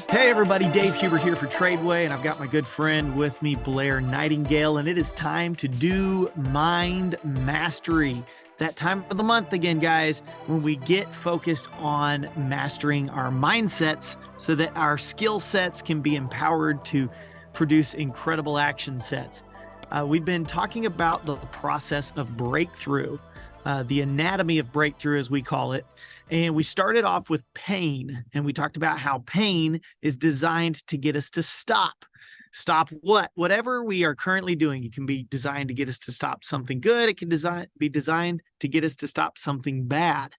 Hey everybody, Dave Hubert here for TRADEway, and I've got my good friend with me, Blair Nightingale, and it is time to do mind mastery. It's that time of the month again, guys, when we get focused on mastering our mindsets so that our skill sets can be empowered to produce incredible action sets. We've been talking about the process of breakthrough, the anatomy of breakthrough, as we call it. And we started off with pain, and we talked about how pain is designed to get us to stop. Stop what? Whatever we are currently doing. It can be designed to get us to stop something good. It can be designed to get us to stop something bad.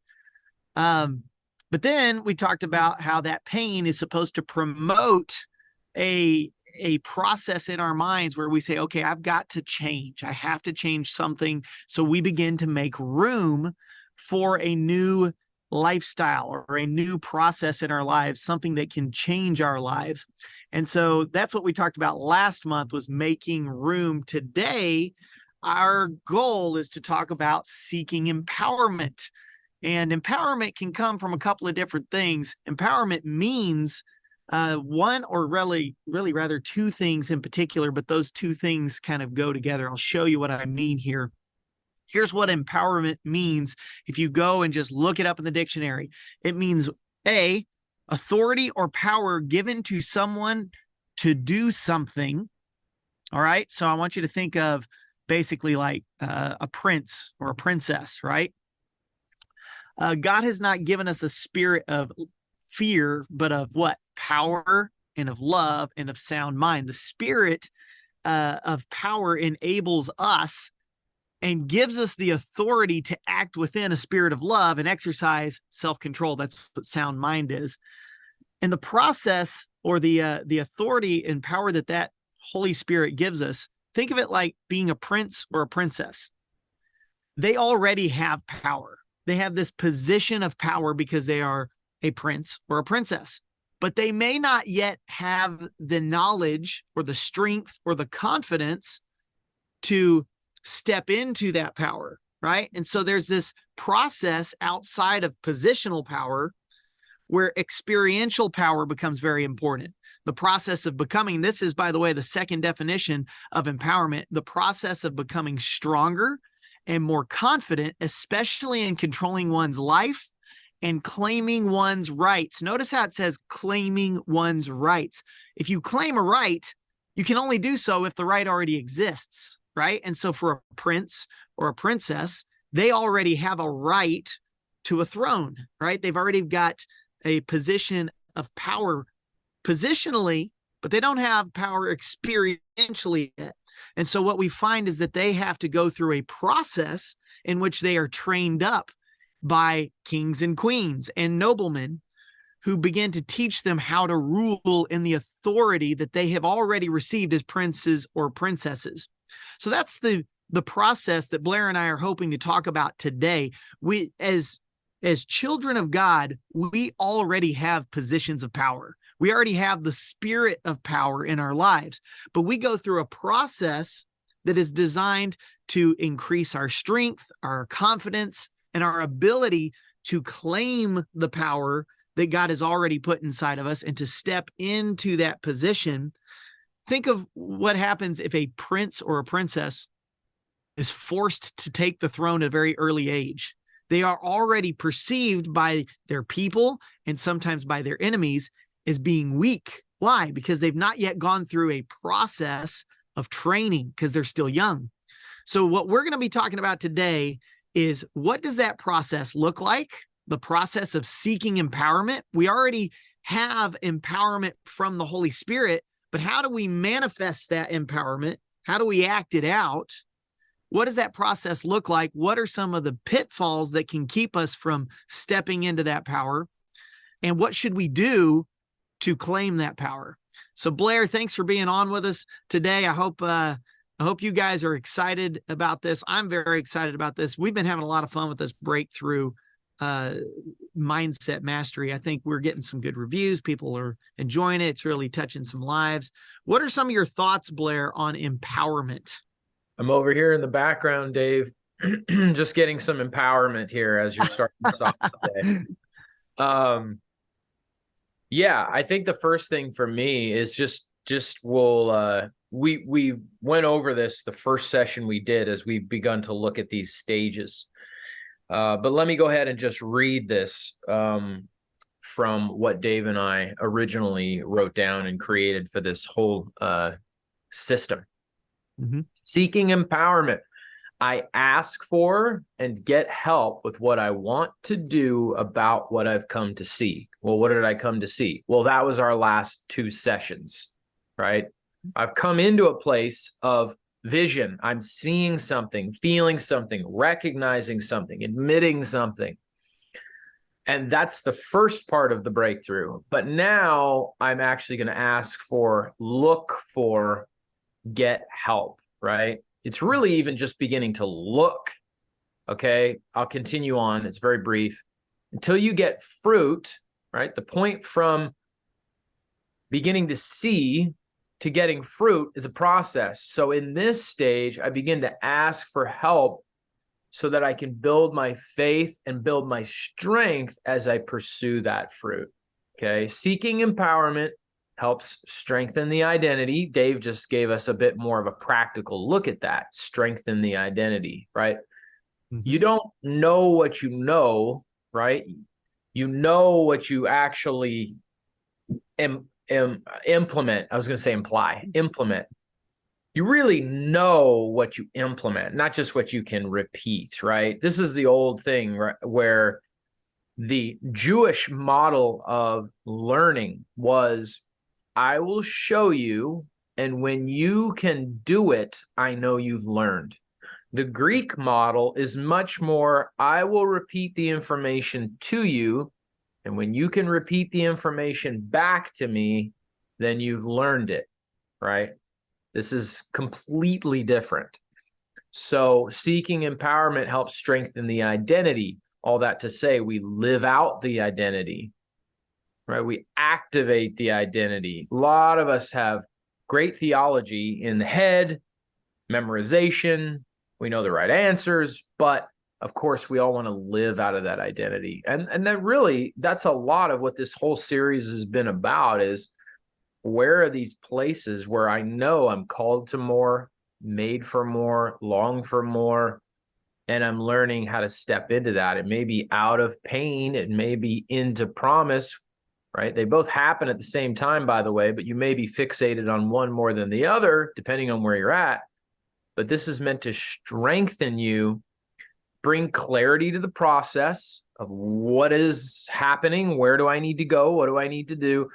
But then we talked about how that pain is supposed to promote a process in our minds where we say, okay, I've got to change. I have to change something. So we begin to make room for a new lifestyle or a new process in our lives, something that can change our lives. And so that's what we talked about last month, was making room. Today, our goal is to talk about seeking empowerment. And empowerment can come from a couple of different things. Empowerment means one, or really rather two things in particular, but those two things kind of go together. I'll show you what I mean here. Here's what empowerment means. If you go and just look it up in the dictionary, it means A, authority or power given to someone to do something. All right. So I want you to think of basically like a prince or a princess, right? God has not given us a spirit of fear, but of what? Power and of love and of sound mind. The spirit of power enables us and gives us the authority to act within a spirit of love and exercise self-control. That's what sound mind is. And the process, or the authority and power that Holy Spirit gives us, think of it like being a prince or a princess. They already have power. They have this position of power because they are a prince or a princess, but they may not yet have the knowledge or the strength or the confidence to step into that power, right? And so there's this process outside of positional power where experiential power becomes very important. The process of becoming, this is, by the way, the second definition of empowerment, the process of becoming stronger and more confident, especially in controlling one's life and claiming one's rights. Notice how it says claiming one's rights. If you claim a right, you can only do so if the right already exists, right? And so for a prince or a princess, they already have a right to a throne, right? They've already got a position of power positionally, but they don't have power experientially yet. And so what we find is that they have to go through a process in which they are trained up by kings and queens and noblemen who begin to teach them how to rule in the authority that they have already received as princes or princesses. So that's the process that Blair and I are hoping to talk about today. We, as children of God, we already have positions of power. We already have the spirit of power in our lives, but we go through a process that is designed to increase our strength, our confidence, and our ability to claim the power that God has already put inside of us and to step into that position. Think of what happens if a prince or a princess is forced to take the throne at a very early age. They are already perceived by their people and sometimes by their enemies as being weak. Why? Because they've not yet gone through a process of training because they're still young. So what we're going to be talking about today is, what does that process look like? The process of seeking empowerment. We already have empowerment from the Holy Spirit, but how do we manifest that empowerment? How do we act it out? What does that process look like? What are some of the pitfalls that can keep us from stepping into that power? And what should we do to claim that power? So Blair, thanks for being on with us today. I hope you guys are excited about this. I'm very excited about this. We've been having a lot of fun with this breakthrough mindset mastery. I think we're getting some good reviews. People are enjoying it. It's really touching some lives. What are some of your thoughts, Blair, on empowerment? I'm over here in the background, Dave, just getting some empowerment here as you're starting this off today. Yeah, I think the first thing for me is just we went over this the first session we did as we've begun to look at these stages. But let me go ahead and just read this from what Dave and I originally wrote down and created for this whole system. Mm-hmm. Seeking empowerment. I ask for and get help with what I want to do about what I've come to see. Well, what did I come to see? Well, that was our last two sessions, right? I've come into a place of vision. I'm seeing something, feeling something, recognizing something, admitting something. And that's the first part of the breakthrough. But now I'm actually going to ask for, look for, get help, right? It's really even just beginning to look. Okay, I'll continue on. It's very brief. Until you get fruit, right? The point from beginning to see to getting fruit is a process. So in this stage, I begin to ask for help so that I can build my faith and build my strength as I pursue that fruit. Okay, seeking empowerment helps strengthen the identity. Dave just gave us a bit more of a practical look at that. Strengthen the identity, right? Mm-hmm. You don't know what you know, right? You know what you actually implement. I was going to say implement. You really know what you implement, not just what you can repeat, right? This is the old thing, right, where the Jewish model of learning was, I will show you, and when you can do it, I know you've learned. The Greek model is much more, I will repeat the information to you, and when you can repeat the information back to me, then you've learned it, right? This is completely different. So seeking empowerment helps strengthen the identity. All that to say, we live out the identity, right? We activate the identity. A lot of us have great theology in the head, memorization. We know the right answers, but of course, we all want to live out of that identity. And that really, that's a lot of what this whole series has been about is, where are these places where I know I'm called to more, made for more, long for more, and I'm learning how to step into that. It may be out of pain, it may be into promise, right? They both happen at the same time, by the way, but you may be fixated on one more than the other, depending on where you're at. But this is meant to strengthen you, bring clarity to the process of what is happening, where do I need to go, what do I need to do,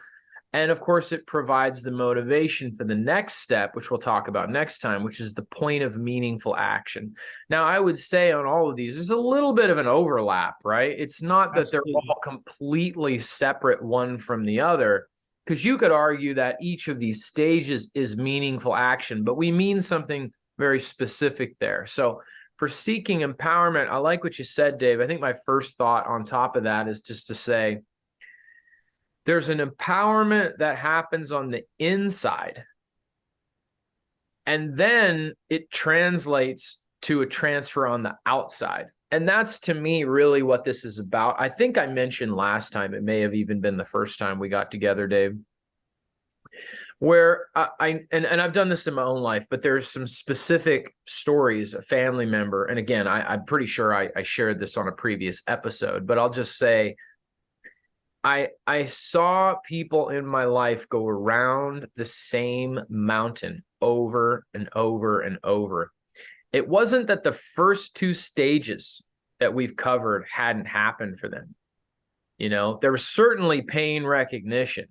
and of course, it provides the motivation for the next step, which we'll talk about next time, which is the point of meaningful action. Now, I would say on all of these, there's a little bit of an overlap, right? It's not that they're all completely separate one from the other, because you could argue that each of these stages is meaningful action, but we mean something very specific there. So for seeking empowerment, I like what you said, Dave. I think my first thought on top of that is just to say, there's an empowerment that happens on the inside, and then it translates to a transfer on the outside. And that's, to me, really what this is about. I think I mentioned last time, it may have even been the first time we got together, Dave, where I've done this in my own life, but there's some specific stories, a family member, and again, I'm pretty sure I shared this on a previous episode, but I'll just say, I saw people in my life go around the same mountain over and over and over. It wasn't that the first two stages that we've covered hadn't happened for them. You know, there was certainly pain recognition.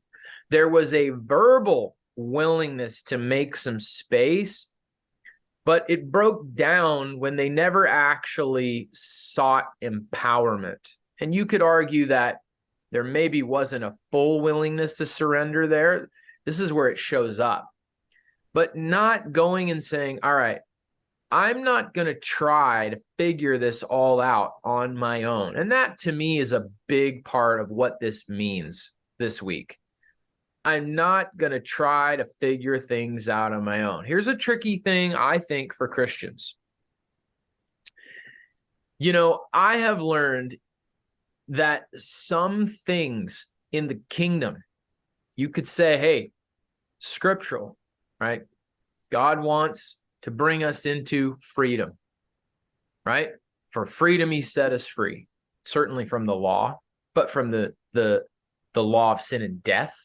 There was a verbal willingness to make some space, but it broke down when they never actually sought empowerment. And you could argue that there maybe wasn't a full willingness to surrender there. This is where it shows up. But not going and saying, all right, I'm not going to try to figure this all out on my own. And that, to me, is a big part of what this means this week. I'm not going to try to figure things out on my own. Here's a tricky thing, I think, for Christians. You know, I have learned that some things in the kingdom you could say, hey, scriptural, right? God wants to bring us into freedom, right? For freedom, he set us free, certainly from the law, but from the law of sin and death,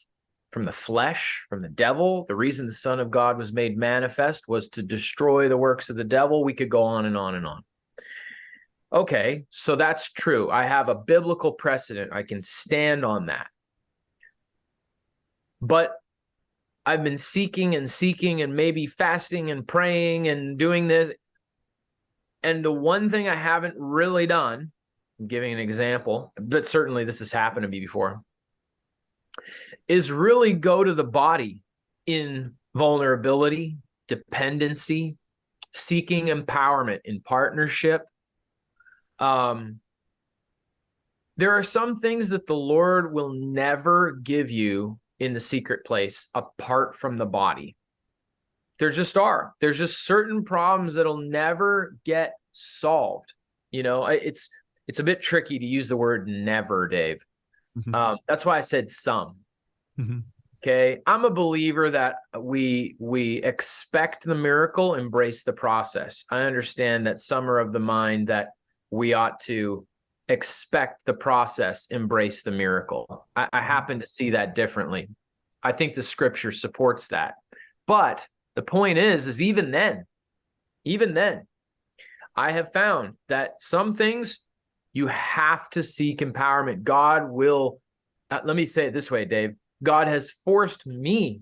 from the flesh, from the devil. The reason the Son of God was made manifest was to destroy the works of the devil. We could go on and on and on. Okay, so that's true. I have a biblical precedent. I can stand on that. But I've been seeking and maybe fasting and praying and doing this. And the one thing I haven't really done, I'm giving an example, but certainly this has happened to me before, is really go to the body in vulnerability, dependency, seeking empowerment in partnership. There are some things that the Lord will never give you in the secret place apart from the body. There just are. There's just certain problems that'll never get solved. You know, it's a bit tricky to use the word never, Dave. That's why I said some. Okay. I'm a believer that we expect the miracle, embrace the process. I understand that some are of the mind that we ought to expect the process, embrace the miracle. I happen to see that differently. I think the scripture supports that. But the point is even then, I have found that some things you have to seek empowerment. God will, let me say it this way, Dave. God has forced me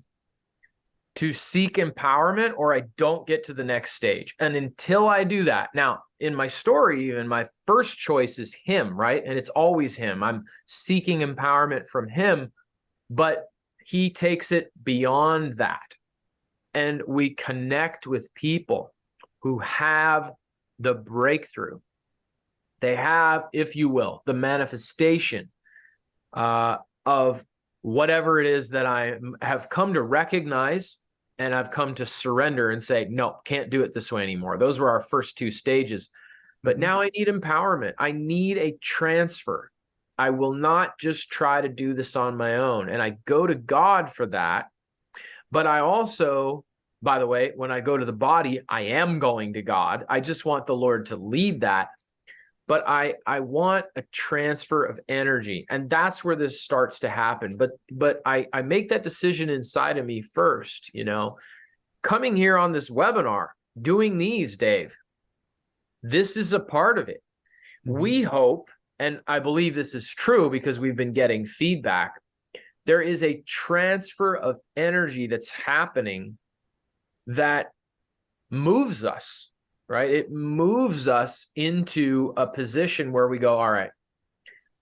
to seek empowerment or I don't get to the next stage. And until I do that, now in my story, even my first choice is him, right? And it's always him. I'm seeking empowerment from him, but he takes it beyond that. And we connect with people who have the breakthrough. They have, if you will, the manifestation of whatever it is that I have come to recognize and I've come to surrender and say, no, can't do it this way anymore. Those were our first two stages. But now I need empowerment. I need a transfer. I will not just try to do this on my own. And I go to God for that. But I also, by the way, when I go to the body, I am going to God. I just want the Lord to lead that. But I want a transfer of energy. And that's where this starts to happen. But I make that decision inside of me first, you know. Coming here on this webinar, doing these, Dave, this is a part of it. We hope, and I believe this is true because we've been getting feedback, there is a transfer of energy that's happening that moves us, right? It moves us into a position where we go, all right,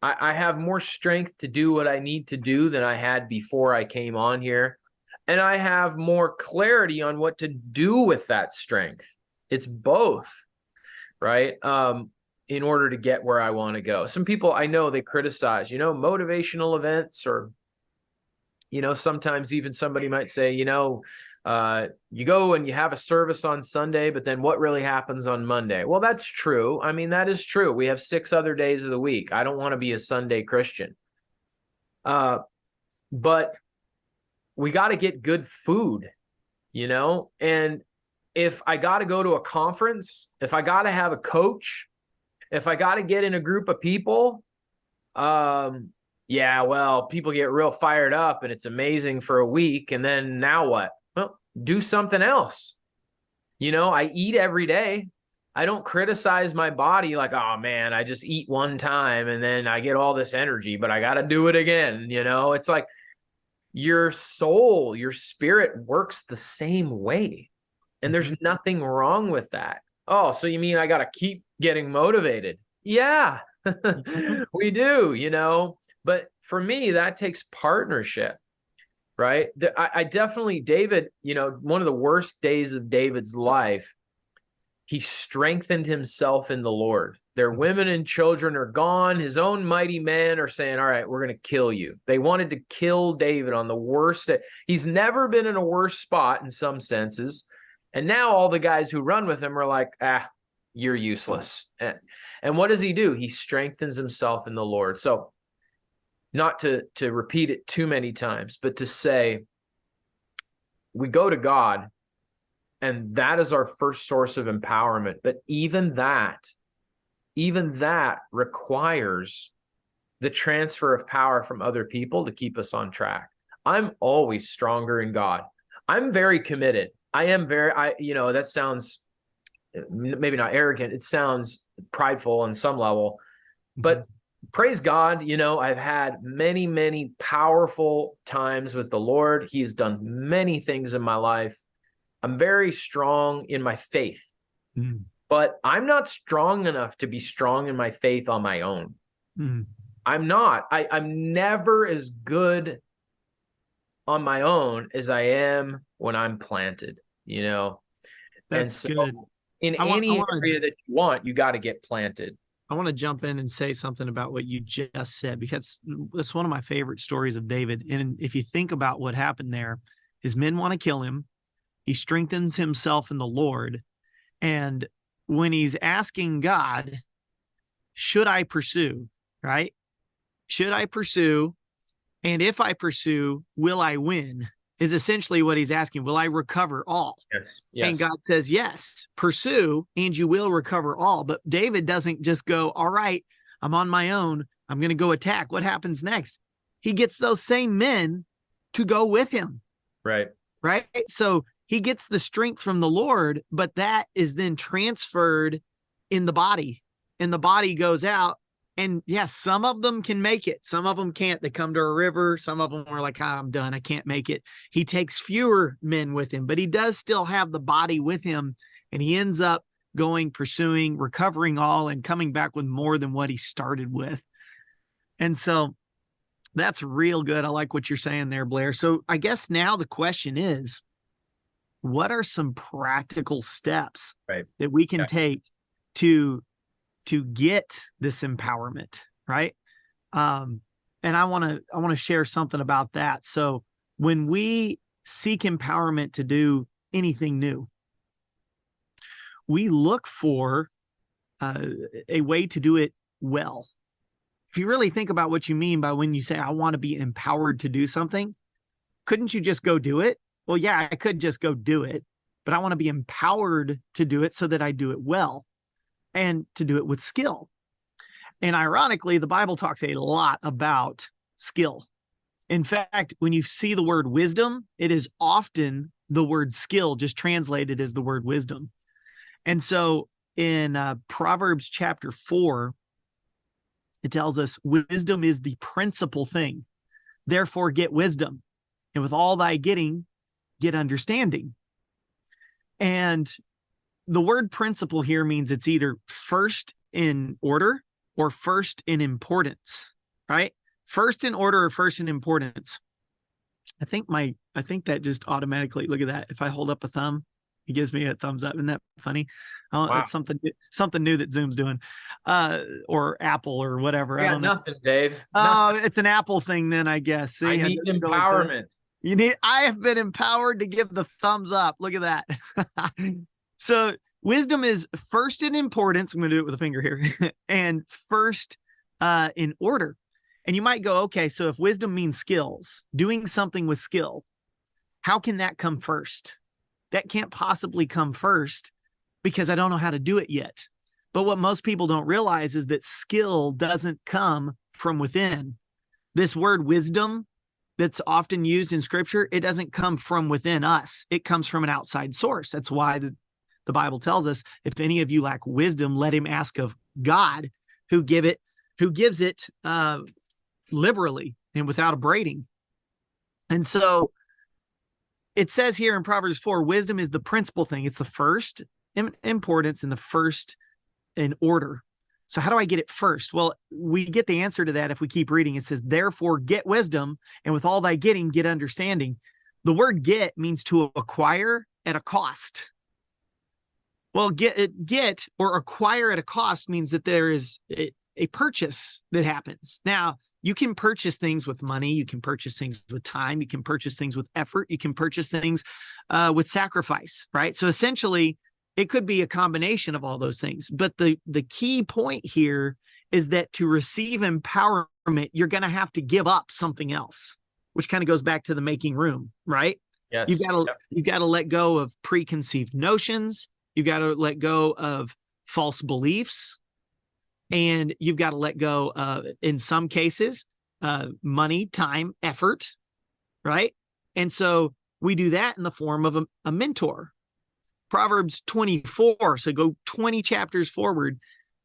I have more strength to do what I need to do than I had before I came on here. And I have more clarity on what to do with that strength. It's both, right? In order to get where I want to go. Some people I know, they criticize, you know, motivational events, or, you know, sometimes even somebody might say, you know, you go and you have a service on Sunday, but then what really happens on Monday? Well, that's true. I mean, that is true. We have 6 other days of the week. I don't want to be a Sunday Christian. But we got to get good food, you know, and if I got to go to a conference, if I got to have a coach, if I got to get in a group of people, yeah, well, people get real fired up and it's amazing for a week. And then now what? Well, do something else. You know, I eat every day. I don't criticize my body like, oh man, I just eat one time and then I get all this energy, but I got to do it again. You know, it's like your soul, your spirit works the same way. And there's nothing wrong with that. Oh, so you mean I got to keep getting motivated? Yeah, we do, you know, but for me, that takes partnership, right? I definitely, David, you know, one of the worst days of David's life, he strengthened himself in the Lord. Their women and children are gone. His own mighty men are saying, all right, we're going to kill you. They wanted to kill David on the worst. He's never been in a worse spot in some senses. And now all the guys who run with him are like, you're useless. And what does he do? He strengthens himself in the Lord. So not to repeat it too many times, but to say, we go to God, and that is our first source of empowerment. But even that requires the transfer of power from other people to keep us on track. I'm always stronger in God. I'm very committed. That sounds maybe not arrogant. It sounds prideful on some level, but praise God, I've had many, many powerful times with the Lord. He's done many things in my life. I'm very strong in my faith, but I'm not strong enough to be strong in my faith on my own. I'm not. I'm never as good on my own as I am when I'm planted, That's and so good. In any area that you want, you got to get planted. I want to jump in and say something about what you just said, because it's one of my favorite stories of David. And if you think about what happened there, his men want to kill him. He strengthens himself in the Lord. And when he's asking God, should I pursue, right? Should I pursue? And if I pursue, will I win? Is essentially what he's asking. Will I recover all? Yes. And God says, yes, pursue and you will recover all. But David doesn't just go, all right, I'm on my own. I'm going to go attack. What happens next? He gets those same men to go with him. Right. Right. So he gets the strength from the Lord, but that is then transferred in the body, and the body goes out. And yes, some of them can make it. Some of them can't. They come to a river. Some of them are like, I'm done. I can't make it. He takes fewer men with him, but he does still have the body with him. And he ends up going, pursuing, recovering all, and coming back with more than what he started with. And so that's real good. I like what you're saying there, Blair. So I guess now the question is, what are some practical steps that we can take to get this empowerment, right? And I want to share something about that. So when we seek empowerment to do anything new, we look for a way to do it well. If you really think about what you mean by when you say, I want to be empowered to do something, couldn't you just go do it? Well, yeah, I could just go do it, but I want to be empowered to do it so that I do it well, and to do it with skill. And ironically, the Bible talks a lot about skill. In fact, when you see the word wisdom, it is often the word skill just translated as the word wisdom. And so in Proverbs chapter 4, it tells us wisdom is the principal thing. Therefore, get wisdom. And with all thy getting, get understanding. And the word principle here means it's either first in order or first in importance, right? First in order or first in importance. I think that just automatically, look at that. If I hold up a thumb, it gives me a thumbs up. Isn't that funny? Oh, wow. That's something new that Zoom's doing, or Apple or whatever. I don't know. Nothing, Dave. Oh, it's an Apple thing then, I guess. See, I need empowerment. I have been empowered to give the thumbs up. Look at that. So wisdom is first in importance. I'm going to do it with a finger here. And first in order. And you might go, okay, so if wisdom means skills, doing something with skill, how can that come first? That can't possibly come first because I don't know how to do it yet. But what most people don't realize is that skill doesn't come from within. This word wisdom that's often used in scripture, it doesn't come from within us. It comes from an outside source. That's why the Bible tells us, if any of you lack wisdom, let him ask of God, who gives it liberally and without upbraiding. And so it says here in Proverbs 4, wisdom is the principal thing. It's the first in importance and the first in order. So how do I get it first? Well, we get the answer to that if we keep reading. It says, therefore get wisdom, and with all thy getting, get understanding. The word get means to acquire at a cost. Well, get or acquire at a cost means that there is a purchase that happens. Now, you can purchase things with money. You can purchase things with time. You can purchase things with effort. You can purchase things with sacrifice, right? So essentially, It could be a combination of all those things. But the key point here is that to receive empowerment, you're going to have to give up something else, which kind of goes back to the making room, right? Yes. You've got to let go of preconceived notions. You've got to let go of false beliefs, and you've got to let go of, in some cases, money, time, effort, right? And so we do that in the form of a mentor. Proverbs 24, so go 20 chapters forward,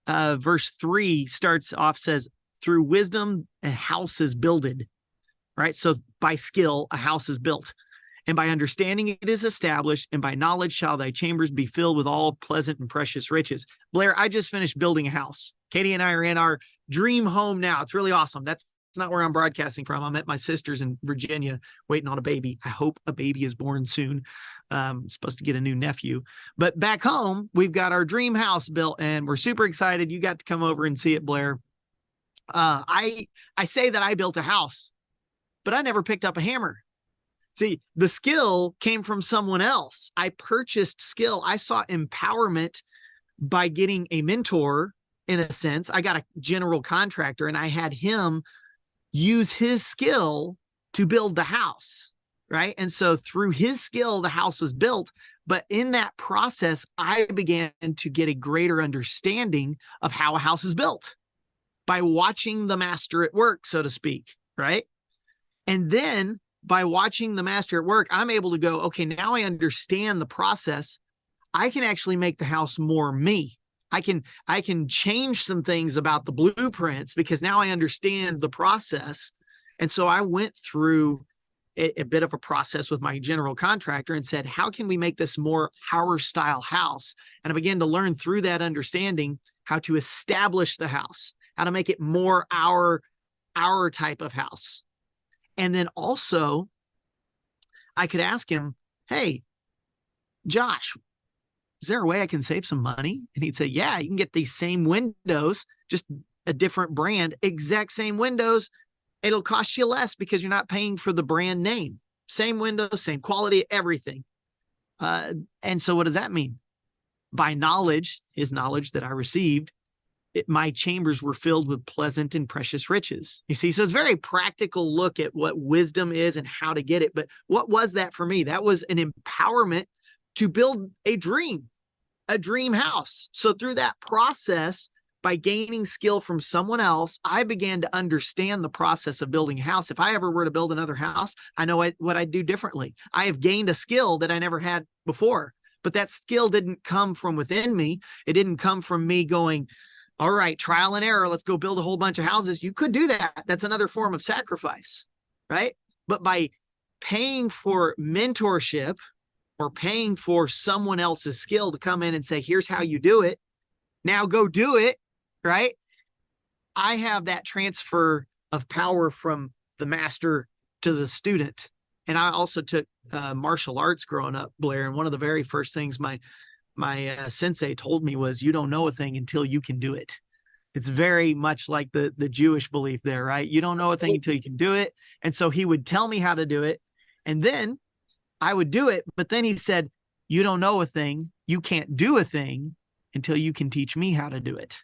verse 3 starts off, says, through wisdom a house is builded, right? So by skill a house is built, and by understanding it is established, and by knowledge shall thy chambers be filled with all pleasant and precious riches. Blair, I just finished building a house. Katie and I are in our dream home now. It's really awesome. That's not where I'm broadcasting from. I'm at my sister's in Virginia waiting on a baby. I hope a baby is born soon. I'm supposed to get a new nephew. But back home, we've got our dream house built, and we're super excited. You got to come over and see it, Blair. I say that I built a house, but I never picked up a hammer. See, the skill came from someone else. I purchased skill. I sought empowerment by getting a mentor, in a sense. I got a general contractor, and I had him use his skill to build the house, right? And so through his skill, the house was built. But in that process, I began to get a greater understanding of how a house is built by watching the master at work, so to speak, right? And then by watching the master at work, I'm able to go, okay, now I understand the process. I can actually make the house more me. I can change some things about the blueprints because now I understand the process. And so I went through a bit of a process with my general contractor and said, how can we make this more our style house? And I began to learn through that understanding how to establish the house, how to make it more our type of house. And then also I could ask him, hey, Josh, is there a way I can save some money? And he'd say, yeah, you can get these same windows, just a different brand, exact same windows. It'll cost you less because you're not paying for the brand name. Same windows, same quality, everything. And so what does that mean? By knowledge, his knowledge that I received, my chambers were filled with pleasant and precious riches. You see, so it's a very practical look at what wisdom is and how to get it. But what was that for me? That was an empowerment to build a dream house. So through that process, by gaining skill from someone else, I began to understand the process of building a house. If I ever were to build another house, I know what I'd do differently. I have gained a skill that I never had before, but that skill didn't come from within me. It didn't come from me going, all right, trial and error, let's go build a whole bunch of houses. You could do that. That's another form of sacrifice, right? But by paying for mentorship or paying for someone else's skill to come in and say, here's how you do it, now go do it, right? I have that transfer of power from the master to the student. And I also took martial arts growing up, Blair. And one of the very first things my sensei told me was, you don't know a thing until you can do it. It's very much like the Jewish belief there, right? You don't know a thing until you can do it. And so he would tell me how to do it, and then I would do it. But then he said, you don't know a thing, you can't do a thing until you can teach me how to do it.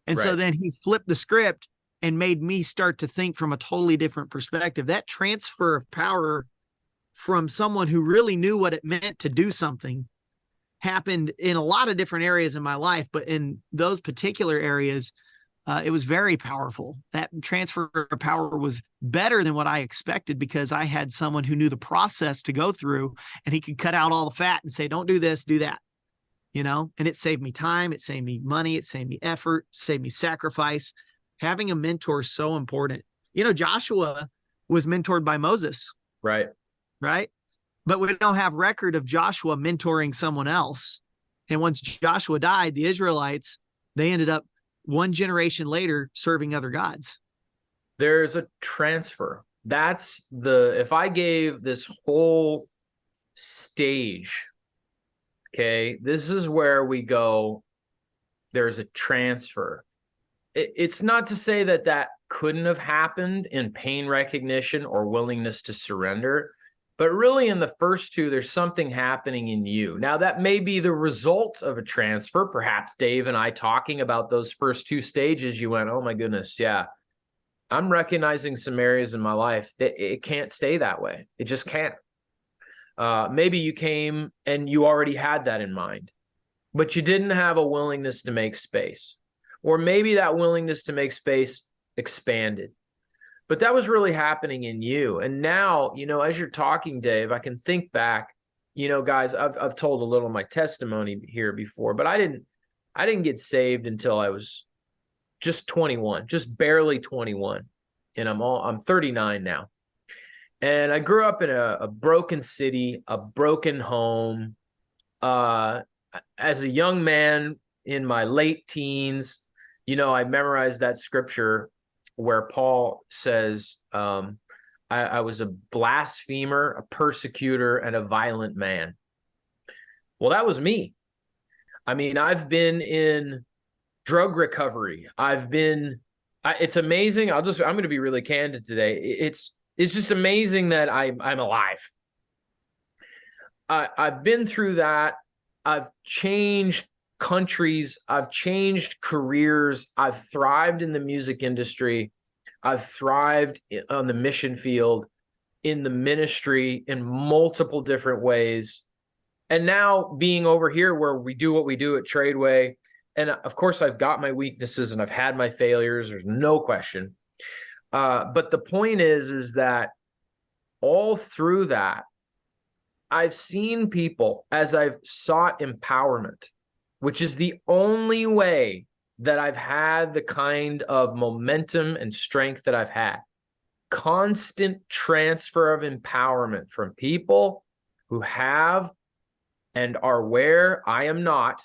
And so then he flipped the script and made me start to think from a totally different perspective. That transfer of power from someone who really knew what it meant to do something happened in a lot of different areas in my life, but in those particular areas, it was very powerful. That transfer of power was better than what I expected because I had someone who knew the process to go through, and he could cut out all the fat and say, don't do this, do that, you know? And it saved me time. It saved me money. It saved me effort, saved me sacrifice. Having a mentor is so important. You know, Joshua was mentored by Moses. Right. But we don't have record of Joshua mentoring someone else. And once Joshua died, the Israelites, they ended up one generation later serving other gods. There's a transfer. If I gave this whole stage, okay, this is where we go, there's a transfer. It's not to say that couldn't have happened in pain recognition or willingness to surrender. But really in the first two, there's something happening in you. Now, that may be the result of a transfer. Perhaps Dave and I talking about those first two stages, you went, oh my goodness, yeah, I'm recognizing some areas in my life that it can't stay that way. It just can't. Maybe you came and you already had that in mind, but you didn't have a willingness to make space. Or maybe that willingness to make space expanded. But that was really happening in you. And now, as you're talking, Dave, I can think back, guys, I've told a little of my testimony here before, but I didn't get saved until I was just 21, just barely 21. And I'm 39 now. And I grew up in a broken city, a broken home. As a young man in my late teens, I memorized that scripture where Paul says, I was a blasphemer, a persecutor, and a violent man. Well, that was me. I mean, I've been in drug recovery. It's amazing. I'm going to be really candid today. It's just amazing that I'm alive. I've been through that. I've changed countries. I've changed careers. I've thrived in the music industry. I've thrived on the mission field, in the ministry, in multiple different ways. And now being over here where we do what we do at TRADEway, and of course I've got my weaknesses and I've had my failures. There's no question. But the point is that all through that, I've seen people, as I've sought empowerment, which is the only way that I've had the kind of momentum and strength that I've had. Constant transfer of empowerment from people who have and are where I am not,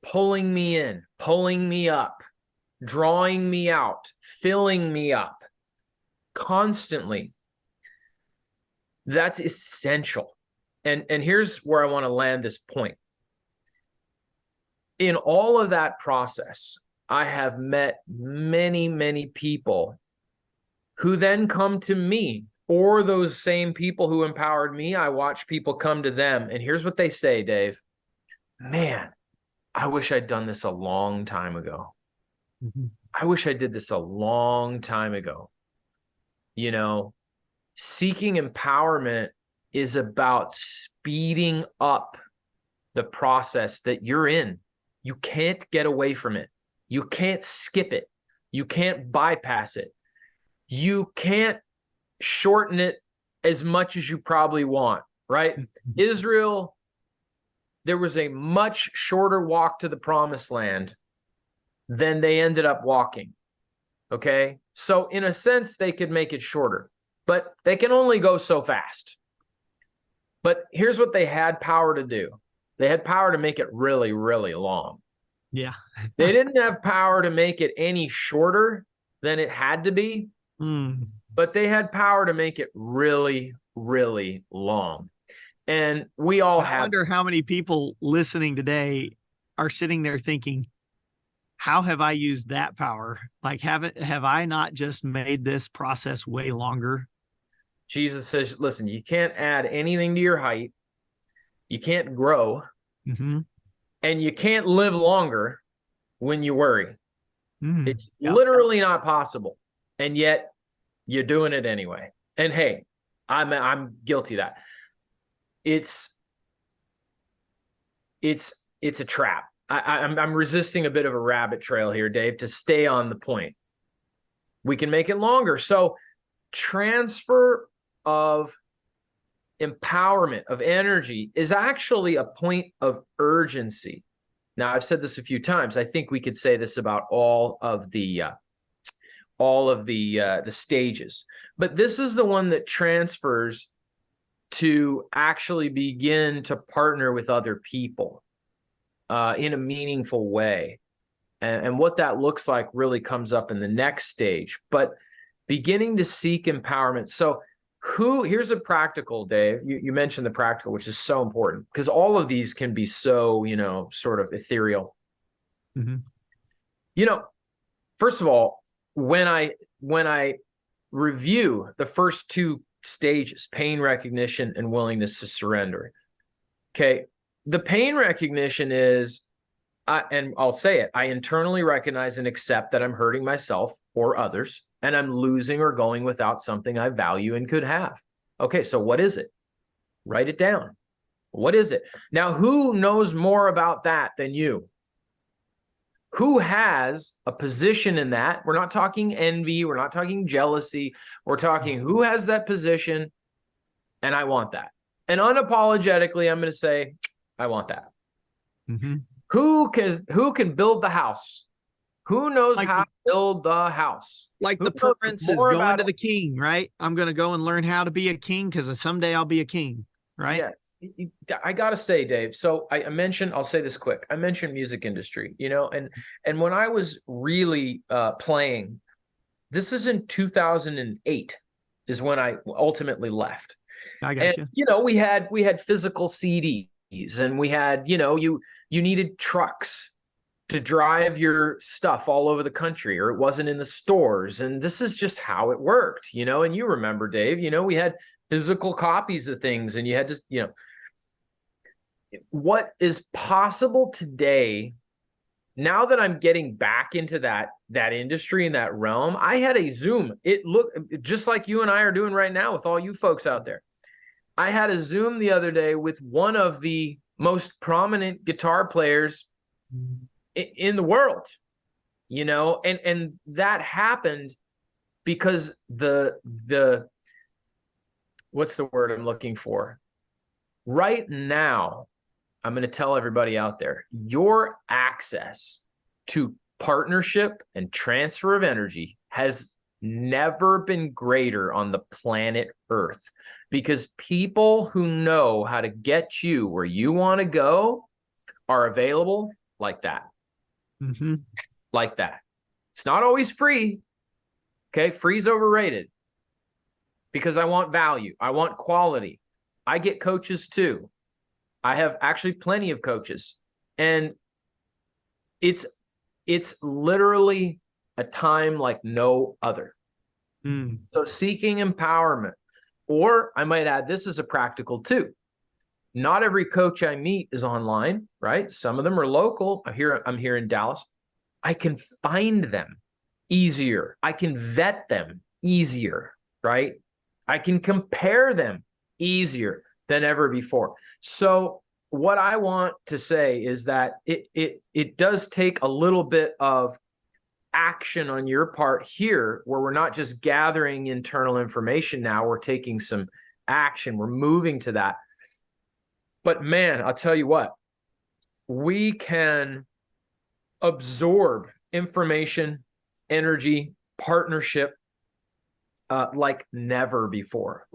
pulling me in, pulling me up, drawing me out, filling me up constantly. That's essential. And here's where I want to land this point. In all of that process, I have met many, many people who then come to me, or those same people who empowered me. I watch people come to them. And here's what they say, Dave. Man, I wish I'd done this a long time ago. Mm-hmm. I wish I did this a long time ago. Seeking empowerment is about speeding up the process that you're in. You can't get away from it. You can't skip it. You can't bypass it. You can't shorten it as much as you probably want, right? Israel, there was a much shorter walk to the promised land than they ended up walking, okay? So in a sense, they could make it shorter, but they can only go so fast. But here's what they had power to do. They had power to make it really, really long. Yeah. They didn't have power to make it any shorter than it had to be, but they had power to make it really, really long. And we all have. I wonder how many people listening today are sitting there thinking, how have I used that power? Like, have I not just made this process way longer? Jesus says, listen, you can't add anything to your height. You can't grow. Mm-hmm. And you can't live longer when you worry. It's literally not possible. And yet you're doing it anyway. And hey, I'm guilty of that. It's a trap. I'm resisting a bit of a rabbit trail here, Dave, to stay on the point. We can make it longer. So transfer of empowerment, of energy, is actually a point of urgency. Now, I've said this a few times. I think we could say this about all of the stages, but this is the one that transfers to actually begin to partner with other people in a meaningful way. And what that looks like really comes up in the next stage, but beginning to seek empowerment. So here's a practical, Dave. You mentioned the practical, which is so important because all of these can be so, sort of ethereal. Mm-hmm. First of all, when I review the first two stages: pain recognition and willingness to surrender. Okay. The pain recognition is, and I'll say it, I internally recognize and accept that I'm hurting myself or others, and I'm losing or going without something I value and could have. Okay, so what is it? Write it down. What is it? Now, who knows more about that than you? Who has a position in that? We're not talking envy. We're not talking jealousy. We're talking who has that position, and I want that. And unapologetically, I'm going to say, I want that. Mm-hmm. Who can build the house? Who knows how to build the house? Like Who the prince is going to the king, right? I'm going to go and learn how to be a king because someday I'll be a king, right? Yes. I got to say, Dave, so I mentioned, I'll say this quick. I mentioned music industry, and when I was really playing, this is in 2008 is when I ultimately left. I got you. And, we had physical CDs, and we had, you needed trucks to drive your stuff all over the country, or it wasn't in the stores. And this is just how it worked, and you remember, Dave, we had physical copies of things, and you had to, what is possible today, now that I'm getting back into that industry and that realm. I had a Zoom. It looked just like you and I are doing right now with all you folks out there. I had a Zoom the other day with one of the most prominent guitar players in the world, and that happened because the what's the word I'm looking for? Right now, I'm going to tell everybody out there, your access to partnership and transfer of energy has never been greater on the planet Earth, because people who know how to get you where you want to go are available like that. Mm-hmm. Like that. It's not always free. Okay. Free's overrated, because I want value. I want quality. I get coaches too. I have actually plenty of coaches, and it's literally a time like no other. So seeking empowerment, or I might add, this is a practical too. Not every coach I meet is online, right? Some of them are local. I'm here in Dallas. I can find them easier. I can vet them easier, right? I can compare them easier than ever before. So what I want to say is that it does take a little bit of action on your part here, where we're not just gathering internal information. Now we're taking some action. We're moving to that. But man, I'll tell you what, we can absorb information, energy, partnership like never before,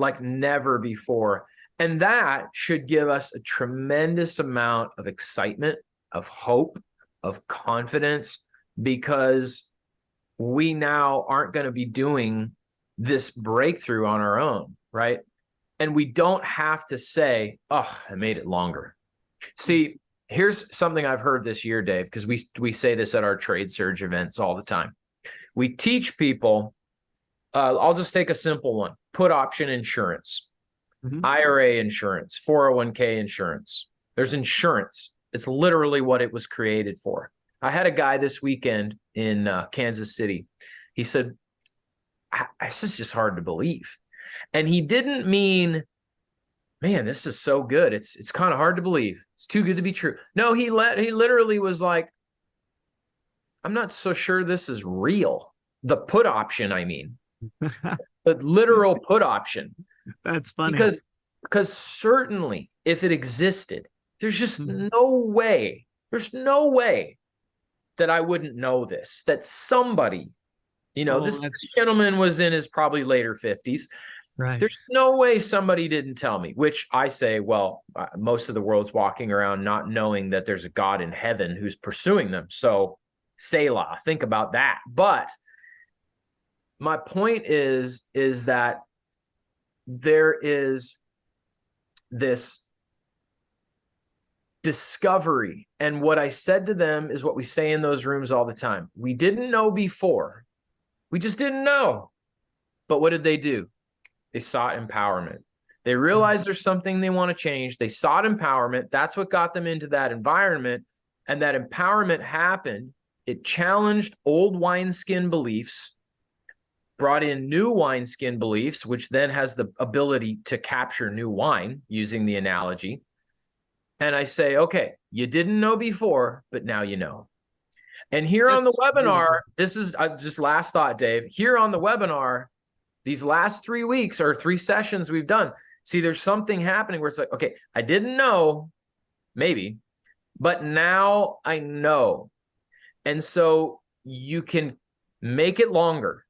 And that should give us a tremendous amount of excitement, of hope, of confidence, because we now aren't going to be doing this breakthrough on our own, right? And we don't have to say, oh, I made it longer. See, here's something I've heard this year, Dave, because we say this at our Trade Surge events all the time. We teach people, I'll just take a simple one: put option insurance, IRA insurance, 401k insurance. There's insurance. It's literally what it was created for. I had a guy this weekend in Kansas City. He said, this is just hard to believe. And he didn't mean, man, this is so good. It's kind of hard to believe. It's too good to be true. No, he literally was like, I'm not so sure this is real. The put option, I mean, the literal put option. That's funny. Because certainly if it existed, there's just no way. There's no way that I wouldn't know this, that somebody, this gentleman was in his probably later 50s. Right. There's no way somebody didn't tell me, which I say, well, most of the world's walking around not knowing that there's a God in heaven who's pursuing them. So Selah, think about that. But my point is that there is this discovery. And what I said to them is what we say in those rooms all the time. We didn't know before. We just didn't know. But what did they do? They sought empowerment. They realized there's something they want to change. They sought empowerment. That's what got them into that environment. And that empowerment happened. It challenged old wineskin beliefs, brought in new wineskin beliefs, which then has the ability to capture new wine, using the analogy. And I say, okay, you didn't know before, but now you know. And here on the webinar, this is just last thought, Dave. Here on the webinar, these last 3 weeks or 3 sessions we've done, see, there's something happening where it's like, okay, I didn't know, maybe, but now I know. And so you can make it longer.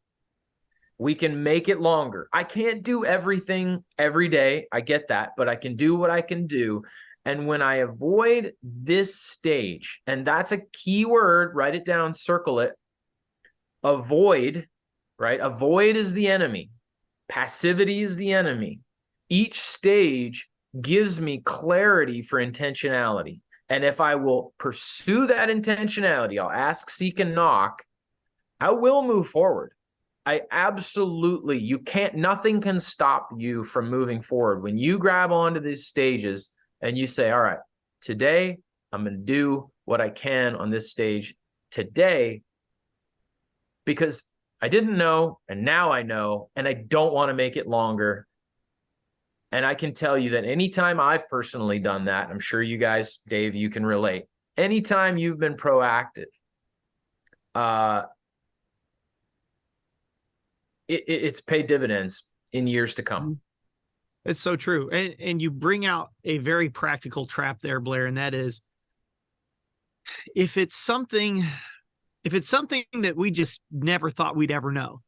We can make it longer. I can't do everything every day. I get that, but I can do what I can do. And when I avoid this stage, and that's a key word, write it down, circle it, avoid, right? Avoid is the enemy. Passivity is the enemy. Each stage gives me clarity for intentionality. And if I will pursue that intentionality, I'll ask, seek, and knock, I will move forward. I absolutely, you can't, nothing can stop you from moving forward. When you grab onto these stages and you say, all right, today I'm going to do what I can on this stage today, because I didn't know, and now I know, and I don't want to make it longer. And I can tell you that anytime I've personally done that, I'm sure you guys, Dave, you can relate. Anytime you've been proactive, it's paid dividends in years to come. It's so true. And you bring out a very practical trap there, Blair, and that is, if it's something that we just never thought we'd ever know,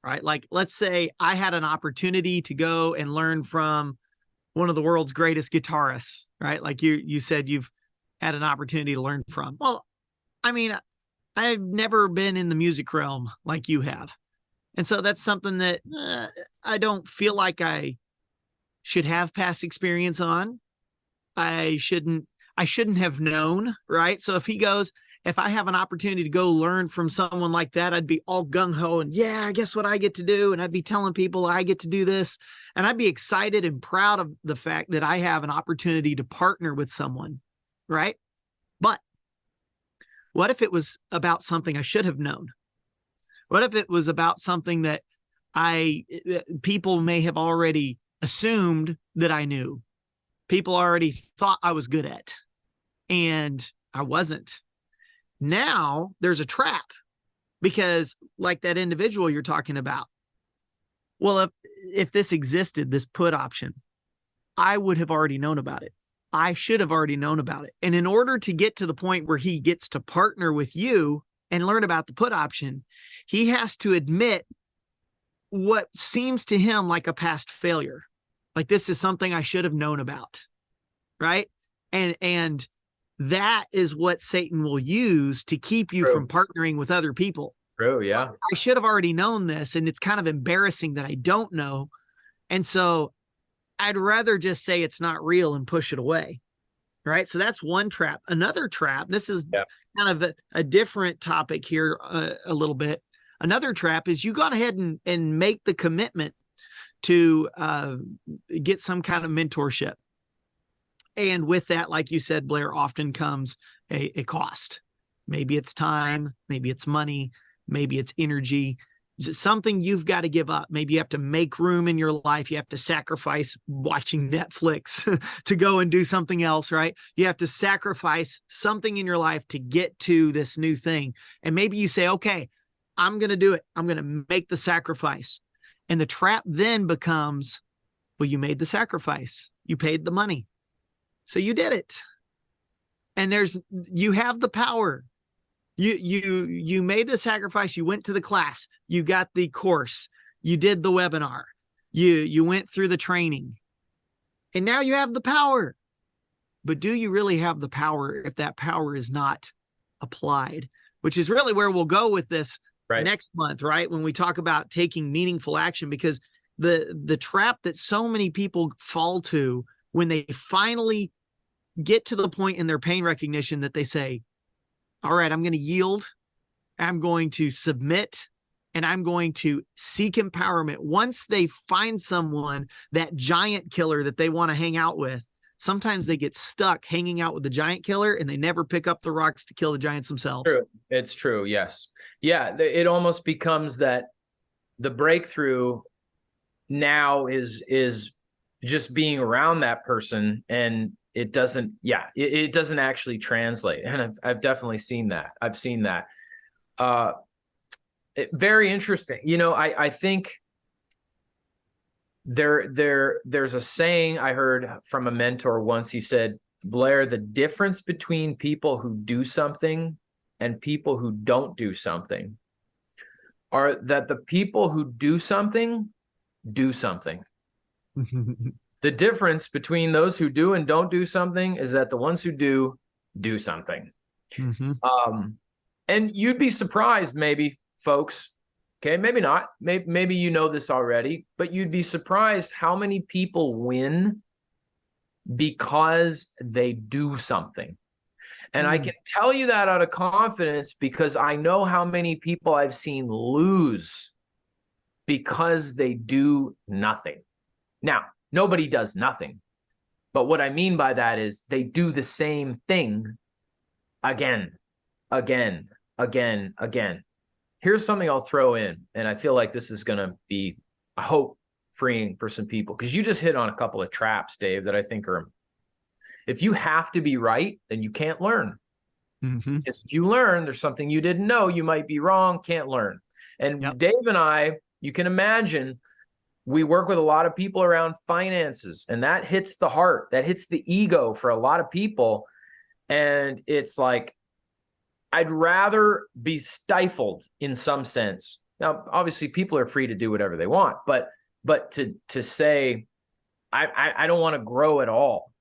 right? Like, let's say I had an opportunity to go and learn from one of the world's greatest guitarists, right? Like you said, you've had an opportunity to learn from. Well, I mean, I've never been in the music realm like you have. And so that's something that I don't feel like I should have past experience on. I shouldn't have known, right? So if I have an opportunity to go learn from someone like that, I'd be all gung-ho and, yeah, guess what I get to do? And I'd be telling people I get to do this. And I'd be excited and proud of the fact that I have an opportunity to partner with someone, right? But what if it was about something I should have known? What if it was about something that people may have already assumed that I knew? People already thought I was good at, and I wasn't. Now there's a trap, because like that individual you're talking about, well, if this existed, this put option, I would have already known about it. I should have already known about it. And in order to get to the point where he gets to partner with you and learn about the put option, he has to admit what seems to him like a past failure. Like, this is something I should have known about, right? And that is what Satan will use to keep you from partnering with other people. True, yeah. I should have already known this, and it's kind of embarrassing that I don't know. And so I'd rather just say it's not real and push it away, right? So that's one trap. Another trap, this is kind of a different topic here a little bit. Another trap is you go ahead and make the commitment to get some kind of mentorship. And with that, like you said, Blair, often comes a cost. Maybe it's time, maybe it's money, maybe it's energy, something you've got to give up. Maybe you have to make room in your life. You have to sacrifice watching Netflix to go and do something else, right? You have to sacrifice something in your life to get to this new thing. And maybe you say, okay, I'm going to do it. I'm going to make the sacrifice. And the trap then becomes, well, you made the sacrifice. You paid the money. So you did it. And you have the power. You made the sacrifice. You went to the class. You got the course. You did the webinar. You went through the training. And now you have the power. But do you really have the power if that power is not applied? Which is really where we'll go with this next month, right? When we talk about taking meaningful action, because the trap that so many people fall to when they finally get to the point in their pain recognition that they say, all right, I'm going to yield. I'm going to submit. and I'm going to seek empowerment. Once they find someone, that giant killer that they want to hang out with, sometimes they get stuck hanging out with the giant killer and they never pick up the rocks to kill the giants themselves. True. It's true. Yes. Yeah. It almost becomes that the breakthrough now is just being around that person, and it doesn't, it doesn't actually translate. And I've definitely seen that. I've seen that. Very interesting. You know, I think there's a saying I heard from a mentor once. He said, Blair, the difference between people who do something and people who don't do something are that the people who do something do something. The difference between those who do and don't do something is that the ones who do something. And you'd be surprised, maybe, folks. Okay, maybe not. Maybe you know this already, but you'd be surprised how many people win because they do something. And I can tell you that out of confidence because I know how many people I've seen lose because they do nothing. Now, nobody does nothing. But what I mean by that is they do the same thing again. Here's something I'll throw in, and I feel like this is going to be, I hope, freeing for some people, because you just hit on a couple of traps, Dave, that I think are, if you have to be right, then you can't learn. Because if you learn, there's something you didn't know, you might be wrong, can't learn. And Dave and I, you can imagine, we work with a lot of people around finances, and that hits the heart, that hits the ego for a lot of people. And it's like, I'd rather be stifled in some sense. Now, obviously, people are free to do whatever they want, but to say, I don't want to grow at all.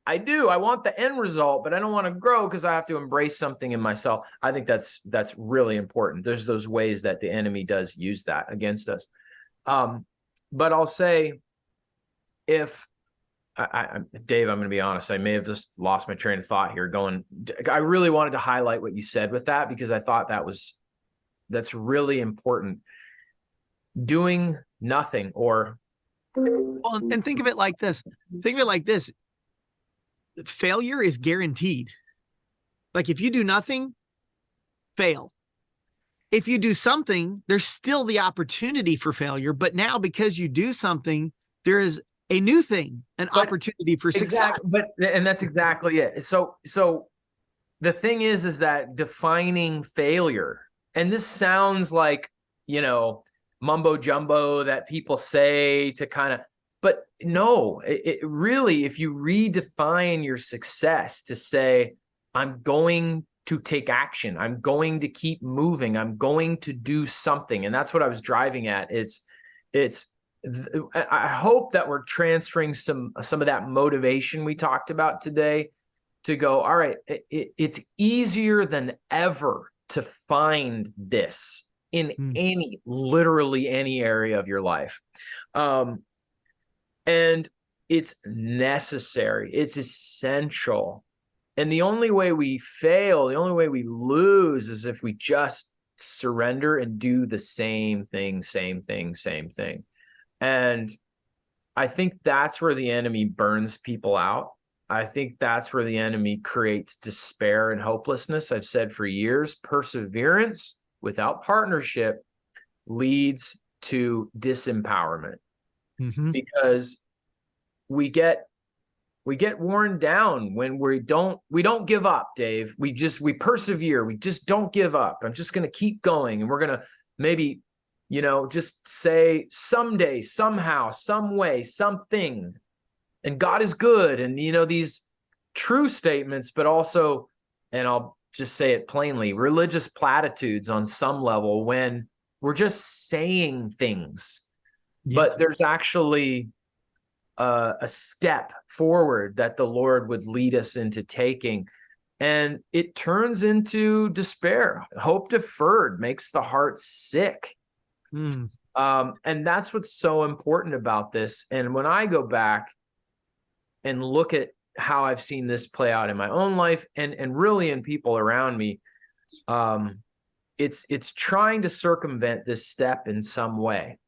I do. I want the end result, but I don't want to grow because I have to embrace something in myself. I think that's really important. There's those ways that the enemy does use that against us. But I'll say, if Dave, I'm going to be honest, I may have just lost my train of thought here I really wanted to highlight what you said with that, because I thought that's really important. Doing nothing, or. Well, and think of it like this. Failure is guaranteed. Like, if you do nothing, fail. If you do something, there's still the opportunity for failure. But now, because you do something, there is a new thing, an opportunity for success. And that's exactly it. So the thing is that defining failure, and this sounds like, mumbo jumbo that people say to kind of, but no, it really, if you redefine your success to say, I'm going to take action, I'm going to keep moving, I'm going to do something. And that's what I was driving at. I hope that we're transferring some of that motivation we talked about today to go, all right, it's easier than ever to find this in literally any area of your life. And it's necessary, it's essential. And the only way we fail, the only way we lose, is if we just surrender and do the same thing. And I think that's where the enemy burns people out. I think that's where the enemy creates despair and hopelessness. I've said for years, perseverance without partnership leads to disempowerment, because we get worn down when we don't give up, Dave. We persevere. We just don't give up. I'm just going to keep going. And we're going to maybe, just say someday, somehow, some way, something. And God is good. And, these true statements, but also, and I'll just say it plainly, religious platitudes on some level, when we're just saying things, but there's actually a step forward that the Lord would lead us into taking. And it turns into despair. Hope deferred makes the heart sick. And that's what's so important about this. And when I go back and look at how I've seen this play out in my own life and really in people around me, it's trying to circumvent this step in some way.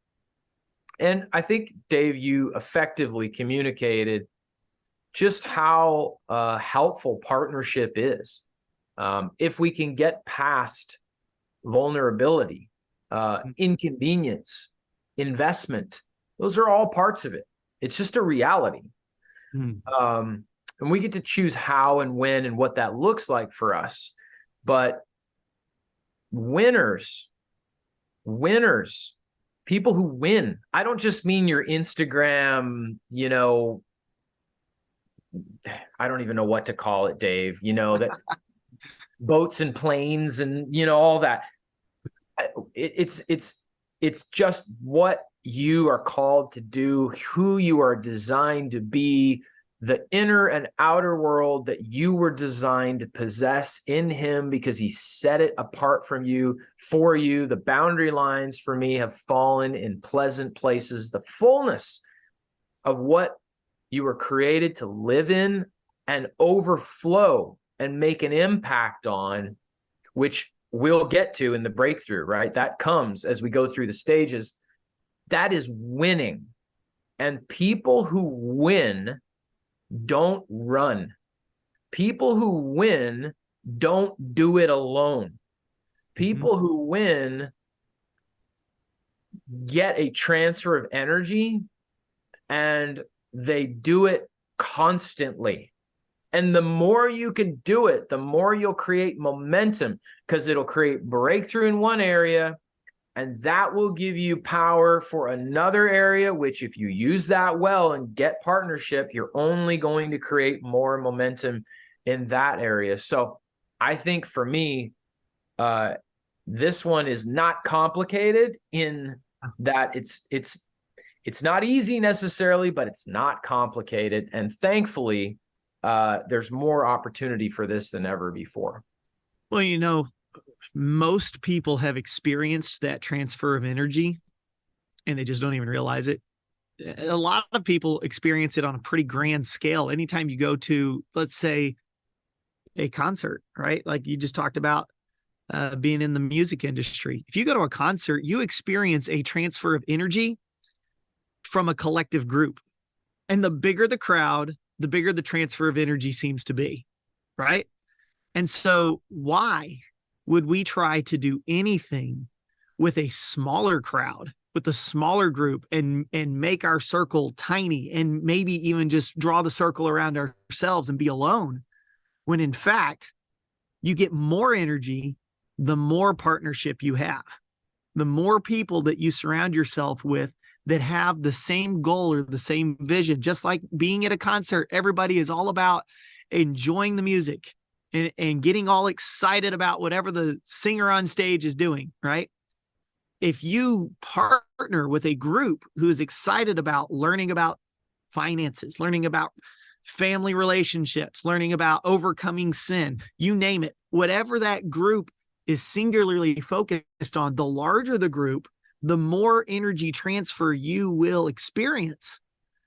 And I think, Dave, you effectively communicated just how helpful partnership is. If we can get past vulnerability, inconvenience, investment, those are all parts of it. It's just a reality. And we get to choose how and when and what that looks like for us. But winners, people who win. I don't just mean your Instagram, I don't even know what to call it, Dave, that boats and planes and, all that. It's just what you are called to do, who you are designed to be, the inner and outer world that you were designed to possess in him because he set it apart from you, for you. The boundary lines for me have fallen in pleasant places. The fullness of what you were created to live in and overflow and make an impact on, which we'll get to in the breakthrough, right? That comes as we go through the stages. That is winning. And people who win don't run. People who win don't do it alone. People who win get a transfer of energy and they do it constantly. And the more you can do it, the more you'll create momentum, because it'll create breakthrough in one area, and that will give you power for another area, which if you use that well and get partnership, you're only going to create more momentum in that area. So I think for me, this one is not complicated in that it's not easy necessarily, but it's not complicated. And thankfully, there's more opportunity for this than ever before. Well, most people have experienced that transfer of energy and they just don't even realize it. A lot of people experience it on a pretty grand scale. Anytime you go to, let's say, a concert, right? Like you just talked about being in the music industry. If you go to a concert, you experience a transfer of energy from a collective group. And the bigger the crowd, the bigger the transfer of energy seems to be, right? And so why would we try to do anything with a smaller crowd, with a smaller group, and make our circle tiny, and maybe even just draw the circle around ourselves and be alone, when in fact you get more energy the more partnership you have, the more people that you surround yourself with that have the same goal or the same vision. Just like being at a concert, everybody is all about enjoying the music and getting all excited about whatever the singer on stage is doing, right? If you partner with a group who is excited about learning about finances, learning about family relationships, learning about overcoming sin, you name it, whatever that group is singularly focused on, the larger the group, the more energy transfer you will experience.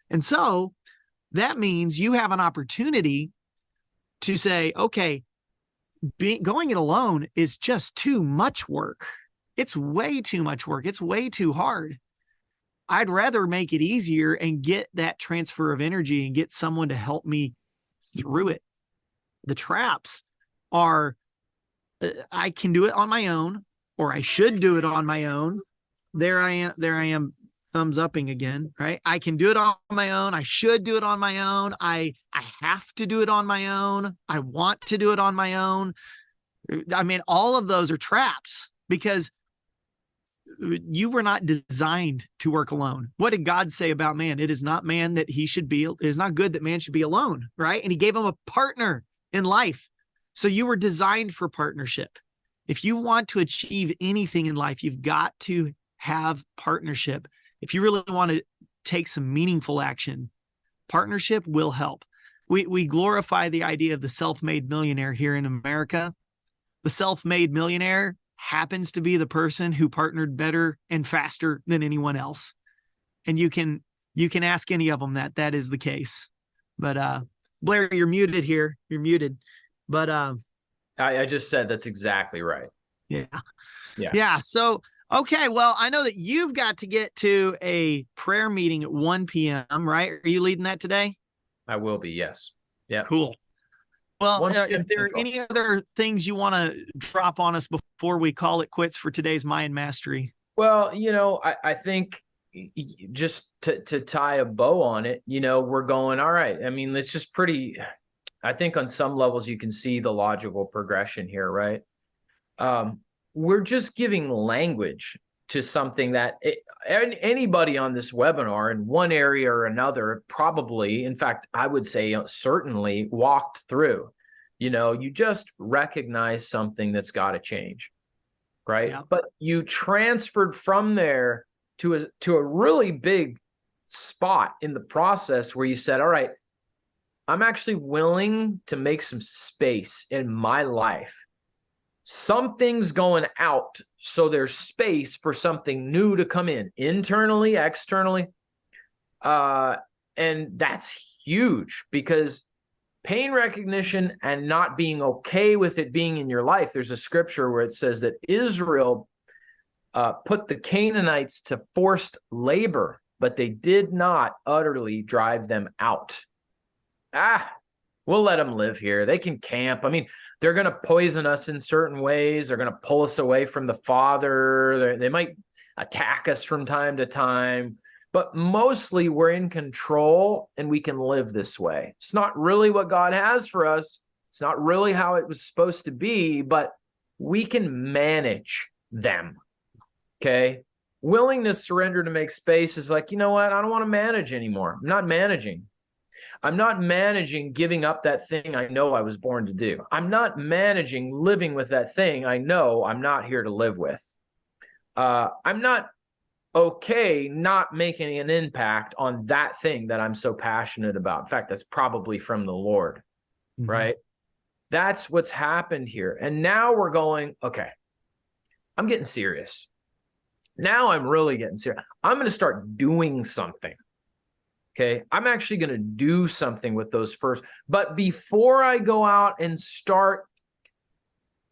And so that means you have an opportunity to say, okay, going it alone is just too much work. It's way too much work. It's way too hard. I'd rather make it easier and get that transfer of energy and get someone to help me through it. The traps are, I can do it on my own, or I should do it on my own. There I am thumbs upping again, right? I can do it on my own. I should do it on my own. I have to do it on my own. I want to do it on my own. I mean, all of those are traps because you were not designed to work alone. What did God say about man? It is not man that he should be, it is not good that man should be alone, right? And he gave him a partner in life. So you were designed for partnership. If you want to achieve anything in life, you've got to have partnership. If you really want to take some meaningful action, partnership will help. We glorify the idea of the self-made millionaire here in America. The self-made millionaire happens to be the person who partnered better and faster than anyone else. And you can ask any of them that is the case. But Blair, you're muted here. You're muted. But I just said that's exactly right. Yeah. Yeah, Yeah. So, okay. Well, I know that you've got to get to a prayer meeting at 1 p.m., right? Are you leading that today? I will be. Yes. Yeah. Cool. Well, 1 p.m. if there are Central. any other things you want to drop on us before we call it quits for today's Mind Mastery? Well, I think just to tie a bow on it, we're going, all right. I mean, it's just pretty, I think on some levels you can see the logical progression here, right? Um, we're just giving language to something that anybody on this webinar in one area or another probably, in fact, I would say certainly walked through. You just recognize something that's got to change, right? Yeah. But you transferred from there to a really big spot in the process where you said, all right, I'm actually willing to make some space in my life. Something's going out, so there's space for something new to come in, internally, externally. And that's huge, because pain recognition and not being okay with it being in your life. There's a scripture where it says that Israel put the Canaanites to forced labor, but they did not utterly drive them out. We'll let them live here. They can camp. I mean, they're going to poison us in certain ways. They're going to pull us away from the Father. They might attack us from time to time, but mostly we're in control and we can live this way. It's not really what God has for us. It's not really how it was supposed to be, but we can manage them. Okay. Willingness to surrender to make space is like, you know what? I don't want to manage anymore. I'm not managing. I'm not managing giving up that thing I know I was born to do. I'm not managing living with that thing I know I'm not here to live with. I'm not okay not making an impact on that thing that I'm so passionate about. In fact, that's probably from the Lord, right? That's what's happened here. And now we're going, okay, I'm getting serious. Now I'm really getting serious. I'm going to start doing something. Okay, I'm actually going to do something with those first. But before I go out and start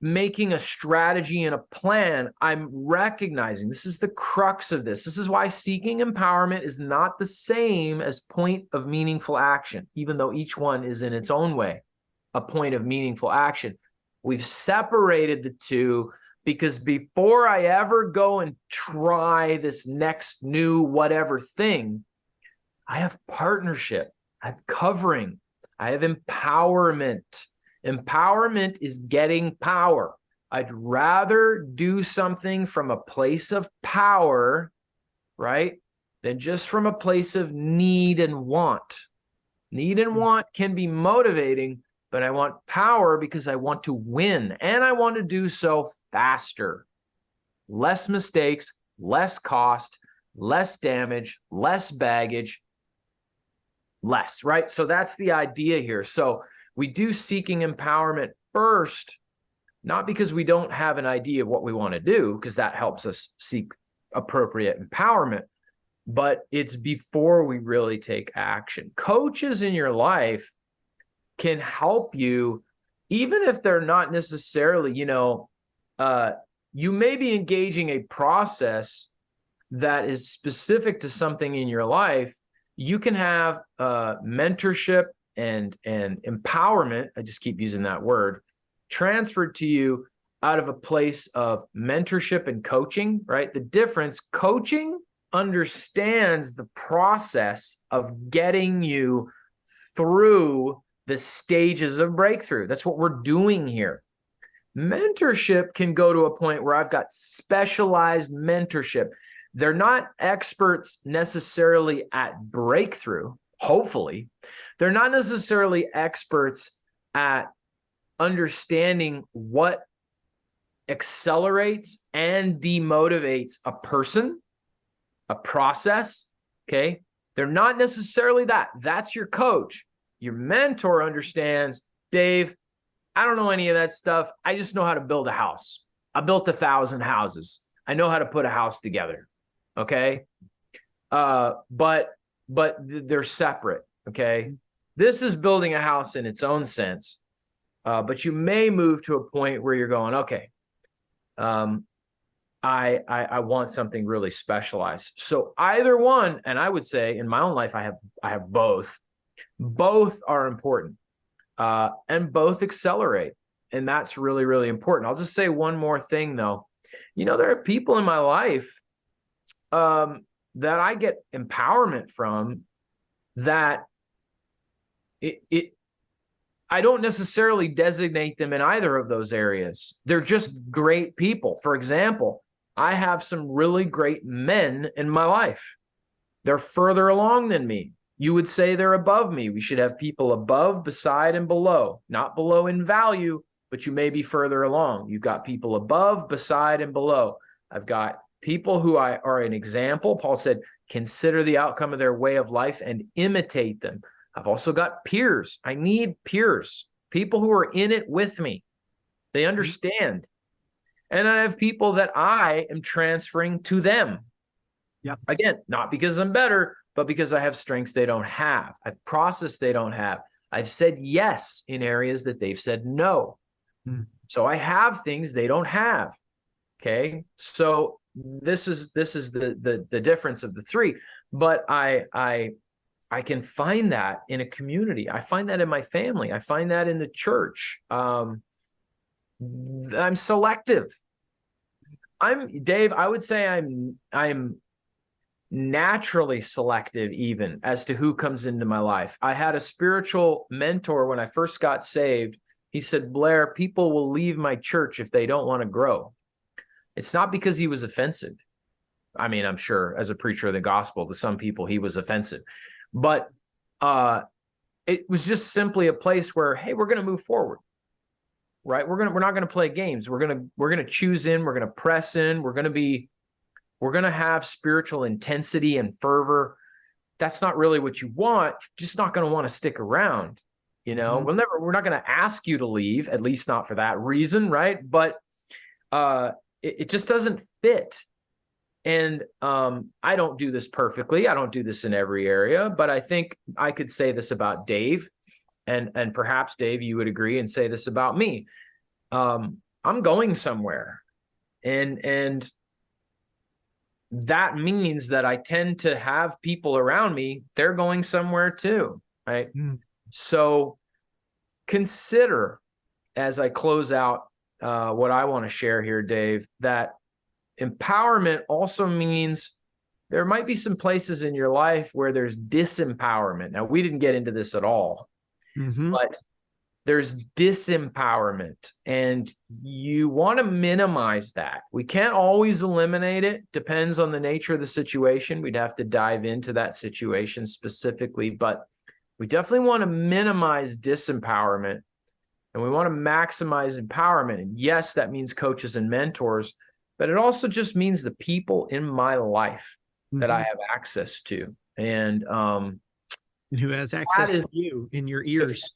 making a strategy and a plan, I'm recognizing this is the crux of this. This is why seeking empowerment is not the same as point of meaningful action, even though each one is in its own way a point of meaningful action. We've separated the two because before I ever go and try this next new whatever thing, I have partnership, I have covering, I have empowerment. Empowerment is getting power. I'd rather do something from a place of power, right, than just from a place of need and want. Need and want can be motivating, but I want power because I want to win, and I want to do so faster. Less mistakes, less cost, less damage, less baggage, less, right? So that's the idea here. So we do seeking empowerment first, not because we don't have an idea of what we want to do, because that helps us seek appropriate empowerment, but it's before we really take action. Coaches in your life can help you, even if they're not necessarily, you may be engaging a process that is specific to something in your life. You can have mentorship and empowerment, I just keep using that word, transferred to you out of a place of mentorship and coaching, right? The difference, coaching understands the process of getting you through the stages of breakthrough. That's what we're doing here. Mentorship can go to a point where I've got specialized mentorship. They're not experts necessarily at breakthrough, hopefully. They're not necessarily experts at understanding what accelerates and demotivates a person, a process, okay? They're not necessarily that. That's your coach. Your mentor understands, Dave, I don't know any of that stuff. I just know how to build a house. I built 1,000 houses. I know how to put a house together. Okay. But they're separate. Okay. This is building a house in its own sense. But you may move to a point where you're going, okay, I want something really specialized. So either one, and I would say in my own life, I have both. Both are important, and both accelerate. And that's really, really important. I'll just say one more thing though. There are people in my life that I get empowerment from that I don't necessarily designate them in either of those areas. They're just great people. For example, I have some really great men in my life. They're further along than me. You would say they're above me. We should have people above, beside, and below. Not below in value, but you may be further along. You've got people above, beside, and below. I've got people who are an example. Paul said, consider the outcome of their way of life and imitate them. I've also got peers. I need peers, people who are in it with me. They understand. And I have people that I am transferring to them. Yep. Again, not because I'm better, but because I have strengths they don't have. I've processed they don't have. I've said yes in areas that they've said no. So I have things they don't have. Okay. So this is the difference of the three. But I can find that in a community. I find that in my family. I find that in the church. I'm selective. Dave, I would say I'm naturally selective even as to who comes into my life. I had a spiritual mentor when I first got saved. He said, Blair, people will leave my church if they don't want to grow. It's not because he was offensive. I mean, I'm sure as a preacher of the gospel, to some people he was offensive. But it was just simply a place where, hey, we're going to move forward, right? We're not going to play games. We're going to choose in. We're going to press in. We're going to have spiritual intensity and fervor. That's not really what you want. You're just not going to want to stick around. We're not going to ask you to leave, at least not for that reason, right? But it just doesn't fit. And I don't do this perfectly. I don't do this in every area, but I think I could say this about Dave, and perhaps Dave, you would agree and say this about me. I'm going somewhere, and that means that I tend to have people around me. They're going somewhere too, right? So consider, as I close out what I want to share here, Dave, that empowerment also means there might be some places in your life where there's disempowerment. Now, we didn't get into this at all, but there's disempowerment, and you want to minimize that. We can't always eliminate it. Depends on the nature of the situation. We'd have to dive into that situation specifically, but we definitely want to minimize disempowerment, and we want to maximize empowerment. And yes, that means coaches and mentors, but it also just means the people in my life that I have access to. And who has access to you in your ears.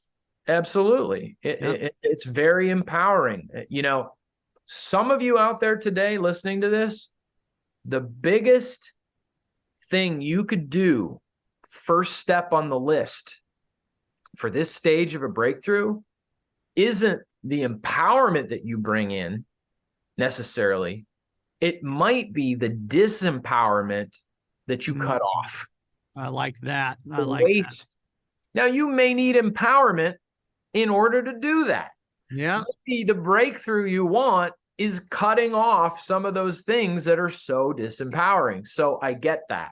Absolutely. It's very empowering. Some of you out there today listening to this, the biggest thing you could do, first step on the list for this stage of a breakthrough, isn't the empowerment that you bring in necessarily. It might be the disempowerment that you cut off. I like that. I The like waste. Now, you may need empowerment in order to do that. Yeah. Maybe the breakthrough you want is cutting off some of those things that are so disempowering. So I get that.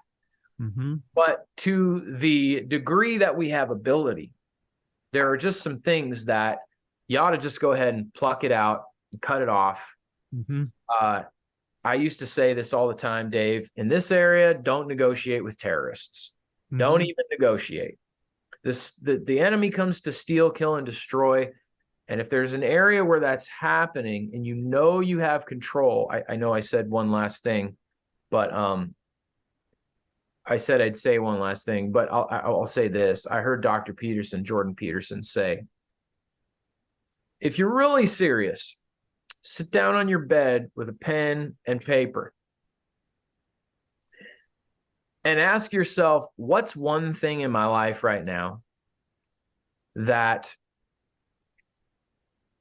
But to the degree that we have ability, there are just some things that you ought to just go ahead and pluck it out and cut it off. I used to say this all the time, Dave, in this area, don't negotiate with terrorists. Don't even negotiate. The enemy comes to steal, kill, and destroy. And if there's an area where that's happening and you have control, I know I said one last thing, but I said I'd say one last thing, but I'll say this. I heard Jordan Peterson say, if you're really serious, sit down on your bed with a pen and paper and ask yourself, what's one thing in my life right now that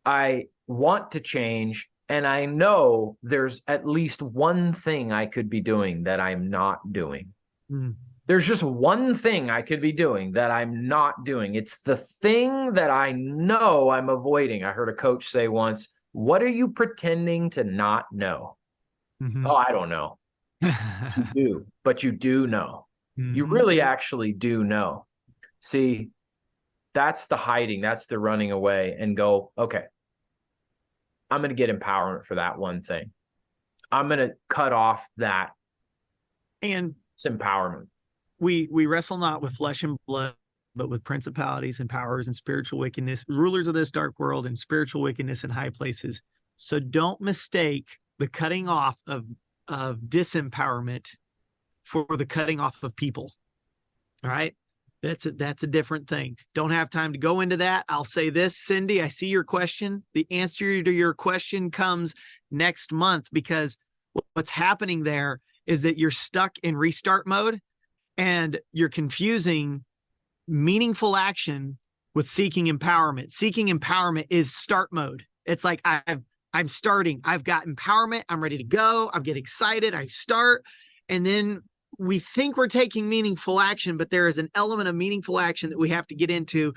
I want to change And I know there's at least one thing I could be doing that I'm not doing. Mm. There's just one thing I could be doing that I'm not doing. It's the thing that I know I'm avoiding. I heard a coach say once, "What are you pretending to not know?" Mm-hmm. Oh, I don't know. You do, but you do know. Mm-hmm. You really actually do know. See, that's the hiding. That's the running away and go, okay, I'm going to get empowerment for that one thing. I'm going to cut off that. And it's empowerment. We wrestle not with flesh and blood, but with principalities and powers and spiritual wickedness, rulers of this dark world and spiritual wickedness in high places. So don't mistake the cutting off of disempowerment for the cutting off of people. All right. That's a different thing. Don't have time to go into that. I'll say this, Cindy, I see your question. The answer to your question comes next month, because what's happening there is that you're stuck in restart mode and you're confusing meaningful action with seeking empowerment. Seeking empowerment is start mode. It's like I'm starting. I've got empowerment. I'm ready to go. I get excited. I start. And then we think we're taking meaningful action, but there is an element of meaningful action that we have to get into.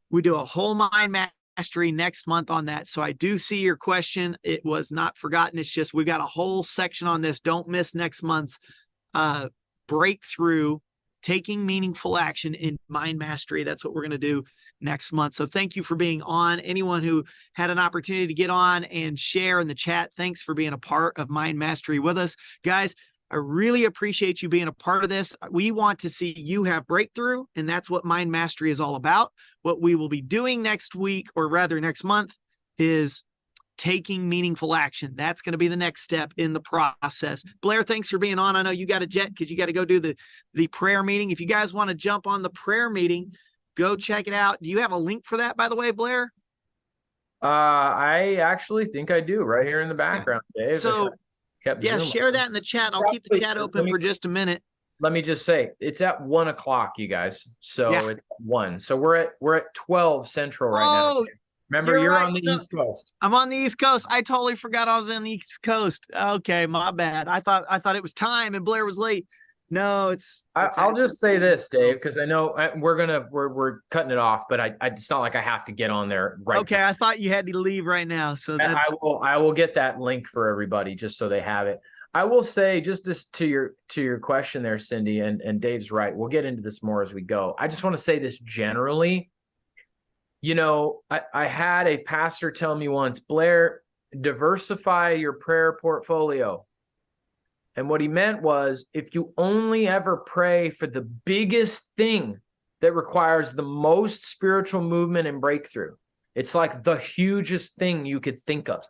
We do a whole mind mastery next month on that. So I do see your question. It was not forgotten. It's just, we've got a whole section on this. Don't miss next month's breakthrough, taking meaningful action in mind mastery. That's what we're going to do next month. So thank you for being on. Anyone who had an opportunity to get on and share in the chat, thanks for being a part of mind mastery with us, guys. I really appreciate you being a part of this. We want to see you have breakthrough, and that's what mind mastery is all about. What we will be doing next week, or rather next month, is taking meaningful action. That's going to be the next step in the process. Blair, thanks for being on. I know you got a jet because you got to go do the prayer meeting. If you guys want to jump on the prayer meeting, go check it out. Do you have a link for that, by the way, Blair? I actually think I do, right here in the background, Dave. So yeah, Zoom share that in the chat. I'll keep the chat open for just a minute. Let me just say, it's at 1 o'clock, you guys. So yeah. It's 1. So we're at 12 Central right now. Remember, you're right on the East Coast. I'm on the East Coast. I totally forgot I was on the East Coast. Okay, my bad. I thought it was time and Blair was late. No, it's I'll just say this, Dave, because I know we're cutting it off, but it's not like I have to get on there right. Okay, I thought you had to leave right now, so that's... I will get that link for everybody just so they have it. I will say just to your question there, Cindy, and Dave's right. We'll get into this more as we go. I just want to say this generally. You know, I had a pastor tell me once, Blair, diversify your prayer portfolio. And what he meant was, if you only ever pray for the biggest thing that requires the most spiritual movement and breakthrough, it's like the hugest thing you could think of.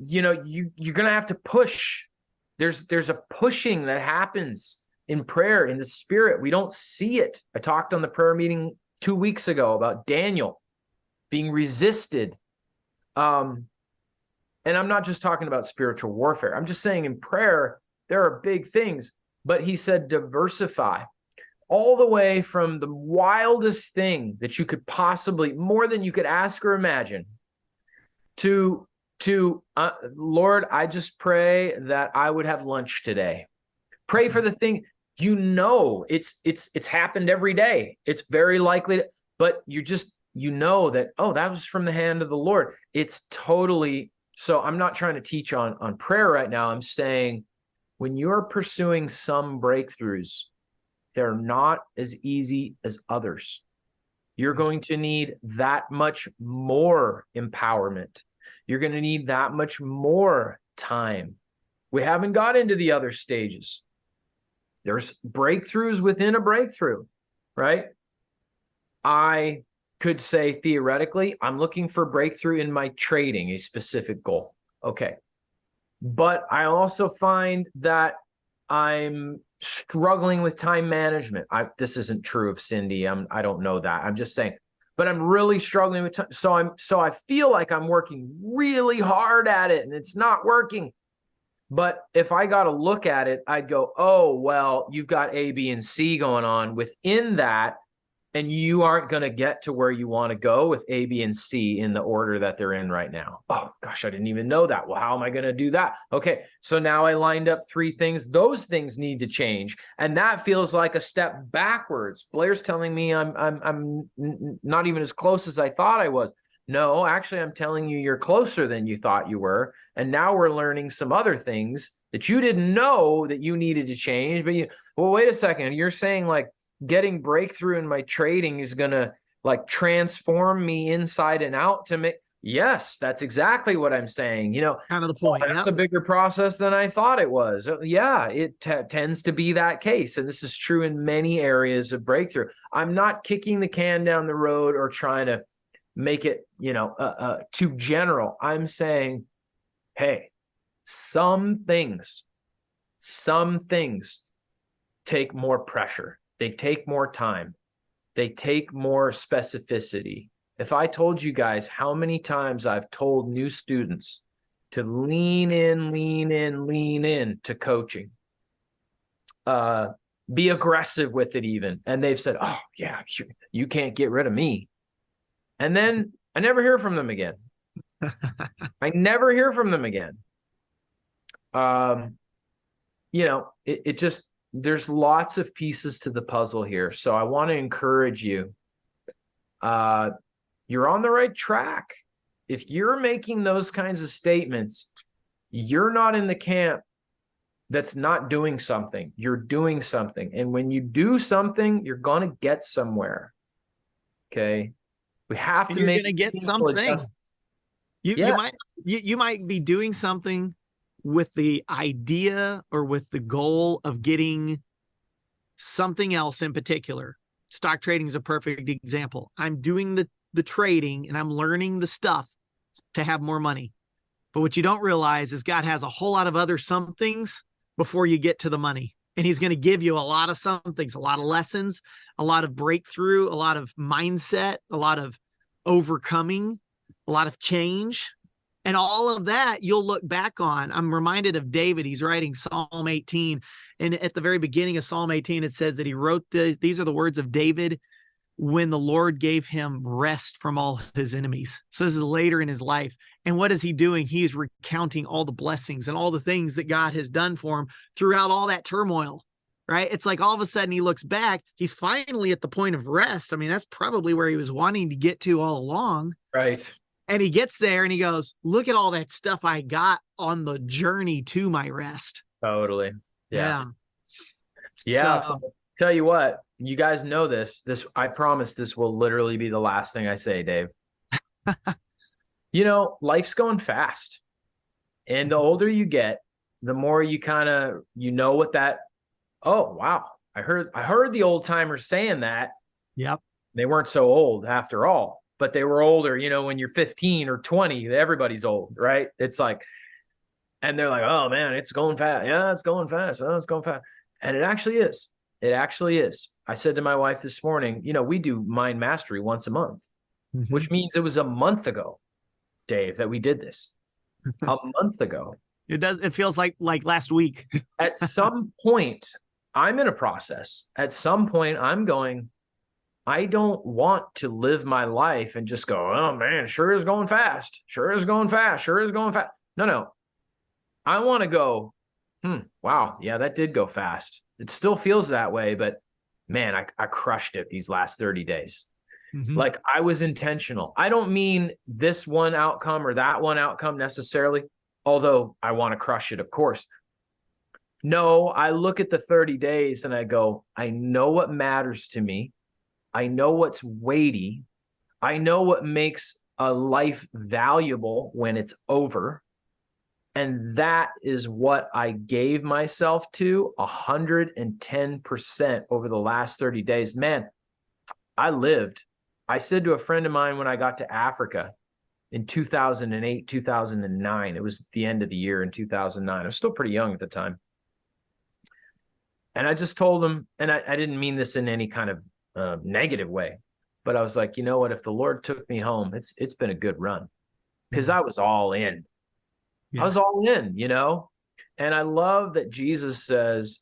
You know, you're going to have to push. There's a pushing that happens in prayer, in the spirit. We don't see it. I talked on the prayer meeting 2 weeks ago about Daniel being resisted. And I'm not just talking about spiritual warfare. I'm just saying in prayer, there are big things. But he said diversify all the way from the wildest thing that you could possibly, more than you could ask or imagine, to Lord, I just pray that I would have lunch today. Pray for the thing. You know, it's happened every day. It's very likely, but you know that, oh, that was from the hand of the Lord. It's totally... So I'm not trying to teach on prayer right now. I'm saying when you're pursuing some breakthroughs, they're not as easy as others. You're going to need that much more empowerment. You're going to need that much more time. We haven't got into the other stages. There's breakthroughs within a breakthrough, right? I could say theoretically, I'm looking for breakthrough in my trading, a specific goal. Okay. But I also find that I'm struggling with time management. This isn't true of Cindy. I don't know that. I'm just saying, but I'm really struggling with time. So I feel like I'm working really hard at it and it's not working. But if I got to look at it, I'd go, oh, well, you've got A, B, and C going on within that. And you aren't going to get to where you want to go with A, B, and C in the order that they're in right now. Oh, gosh, I didn't even know that. Well, how am I going to do that? Okay, so now I lined up 3 things. Those things need to change. And that feels like a step backwards. Blair's telling me I'm not even as close as I thought I was. No, actually, I'm telling you, you're closer than you thought you were. And now we're learning some other things that you didn't know that you needed to change. But well, wait a second. You're saying like, getting breakthrough in my trading is going to like transform me inside and out to make. Yes, that's exactly what I'm saying. Kind of the point. That's a bigger process than I thought it was. Yeah, it tends to be that case. And this is true in many areas of breakthrough. I'm not kicking the can down the road or trying to make it, too general. I'm saying, hey, some things take more pressure. They take more time. They take more specificity. If I told you guys how many times I've told new students to lean in to coaching, be aggressive with it even. And they've said, oh yeah, you can't get rid of me. And then I never hear from them again. I never hear from them again. It just, there's lots of pieces to the puzzle here. So I want to encourage you. You're on the right track. If you're making those kinds of statements, you're not in the camp that's not doing something. You're doing something. And when you do something, you're going to get somewhere. Okay. We have to make, you're going to get something. You might be doing something with the idea or with the goal of getting something else in particular. Stock trading is a perfect example. I'm doing the trading and I'm learning the stuff to have more money. But what you don't realize is God has a whole lot of other somethings before you get to the money. And he's going to give you a lot of somethings, a lot of lessons, a lot of breakthrough, a lot of mindset, a lot of overcoming, a lot of change. And all of that you'll look back on. I'm reminded of David. He's writing Psalm 18. And at the very beginning of Psalm 18, it says that he wrote these are the words of David when the Lord gave him rest from all his enemies. So this is later in his life. And what is he doing? He is recounting all the blessings and all the things that God has done for him throughout all that turmoil, right? It's like all of a sudden he looks back. He's finally at the point of rest. I mean, that's probably where he was wanting to get to all along. Right. And he gets there and he goes, look at all that stuff I got on the journey to my rest. Totally. Yeah. So, tell you what, you guys know this, I promise this will literally be the last thing I say, Dave. Life's going fast. And the older you get, the more you kind of, what that, oh, wow. I heard the old timers saying that. Yep. They weren't so old after all. But they were older, when you're 15 or 20, everybody's old, right? It's like, and they're like, oh man, it's going fast. Yeah, it's going fast. Oh, it's going fast. And it actually is. It actually is. I said to my wife this morning, we do mind mastery once a month, which means it was a month ago, Dave, that we did this. A month ago. It feels like last week. At some point, I'm in a process. At some point, I'm going, I don't want to live my life and just go, oh man, sure is going fast. Sure is going fast. Sure is going fast. No. I want to go, wow. Yeah, that did go fast. It still feels that way, but man, I crushed it these last 30 days. Like I was intentional. I don't mean this one outcome or that one outcome necessarily, although I want to crush it, of course. No, I look at the 30 days and I go, I know what matters to me. I know what's weighty. I know what makes a life valuable when it's over. And that is what I gave myself to 110% over the last 30 days. Man, I lived. I said to a friend of mine when I got to Africa in 2008, 2009, it was the end of the year in 2009. I was still pretty young at the time. And I just told him, and I didn't mean this in any kind of negative way, but I was like, you know what, if the Lord took me home, it's been a good run, because I was all in. I was all in, and I love that Jesus says,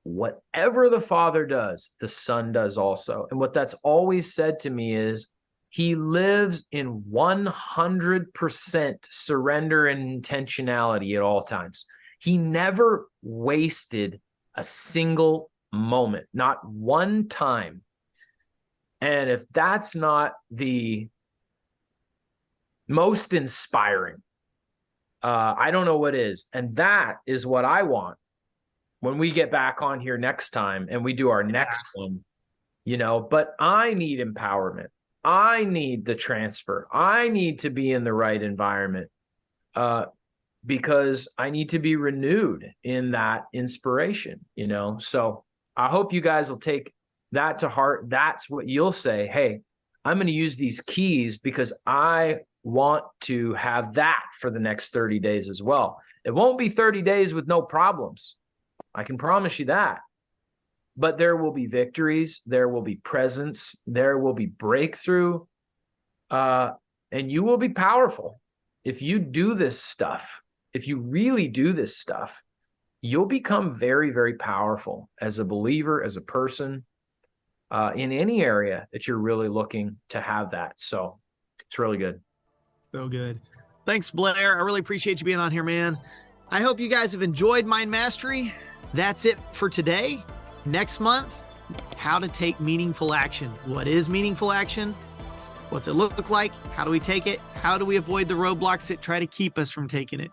whatever the Father does, the Son does also. And what that's always said to me is he lives in 100% surrender and intentionality at all times. He never wasted a single moment, not one time. And if that's not the most inspiring, I don't know what is. And that is what I want when we get back on here next time and we do our next one, but I need empowerment. I need the transfer. I need to be in the right environment because I need to be renewed in that inspiration, So I hope you guys will take that to heart. That's what you'll say. Hey, I'm going to use these keys because I want to have that for the next 30 days as well. It won't be 30 days with no problems. I can promise you that. But there will be victories. There will be presence. There will be breakthrough. And you will be powerful. If you do this stuff, if you really do this stuff, you'll become very, very powerful as a believer, as a person, in any area that you're really looking to have that. So it's really good. So good. Thanks, Blair. I really appreciate you being on here, man. I hope you guys have enjoyed Mind Mastery. That's it for today. Next month, how to take meaningful action. What is meaningful action? What's it look like? How do we take it? How do we avoid the roadblocks that try to keep us from taking it?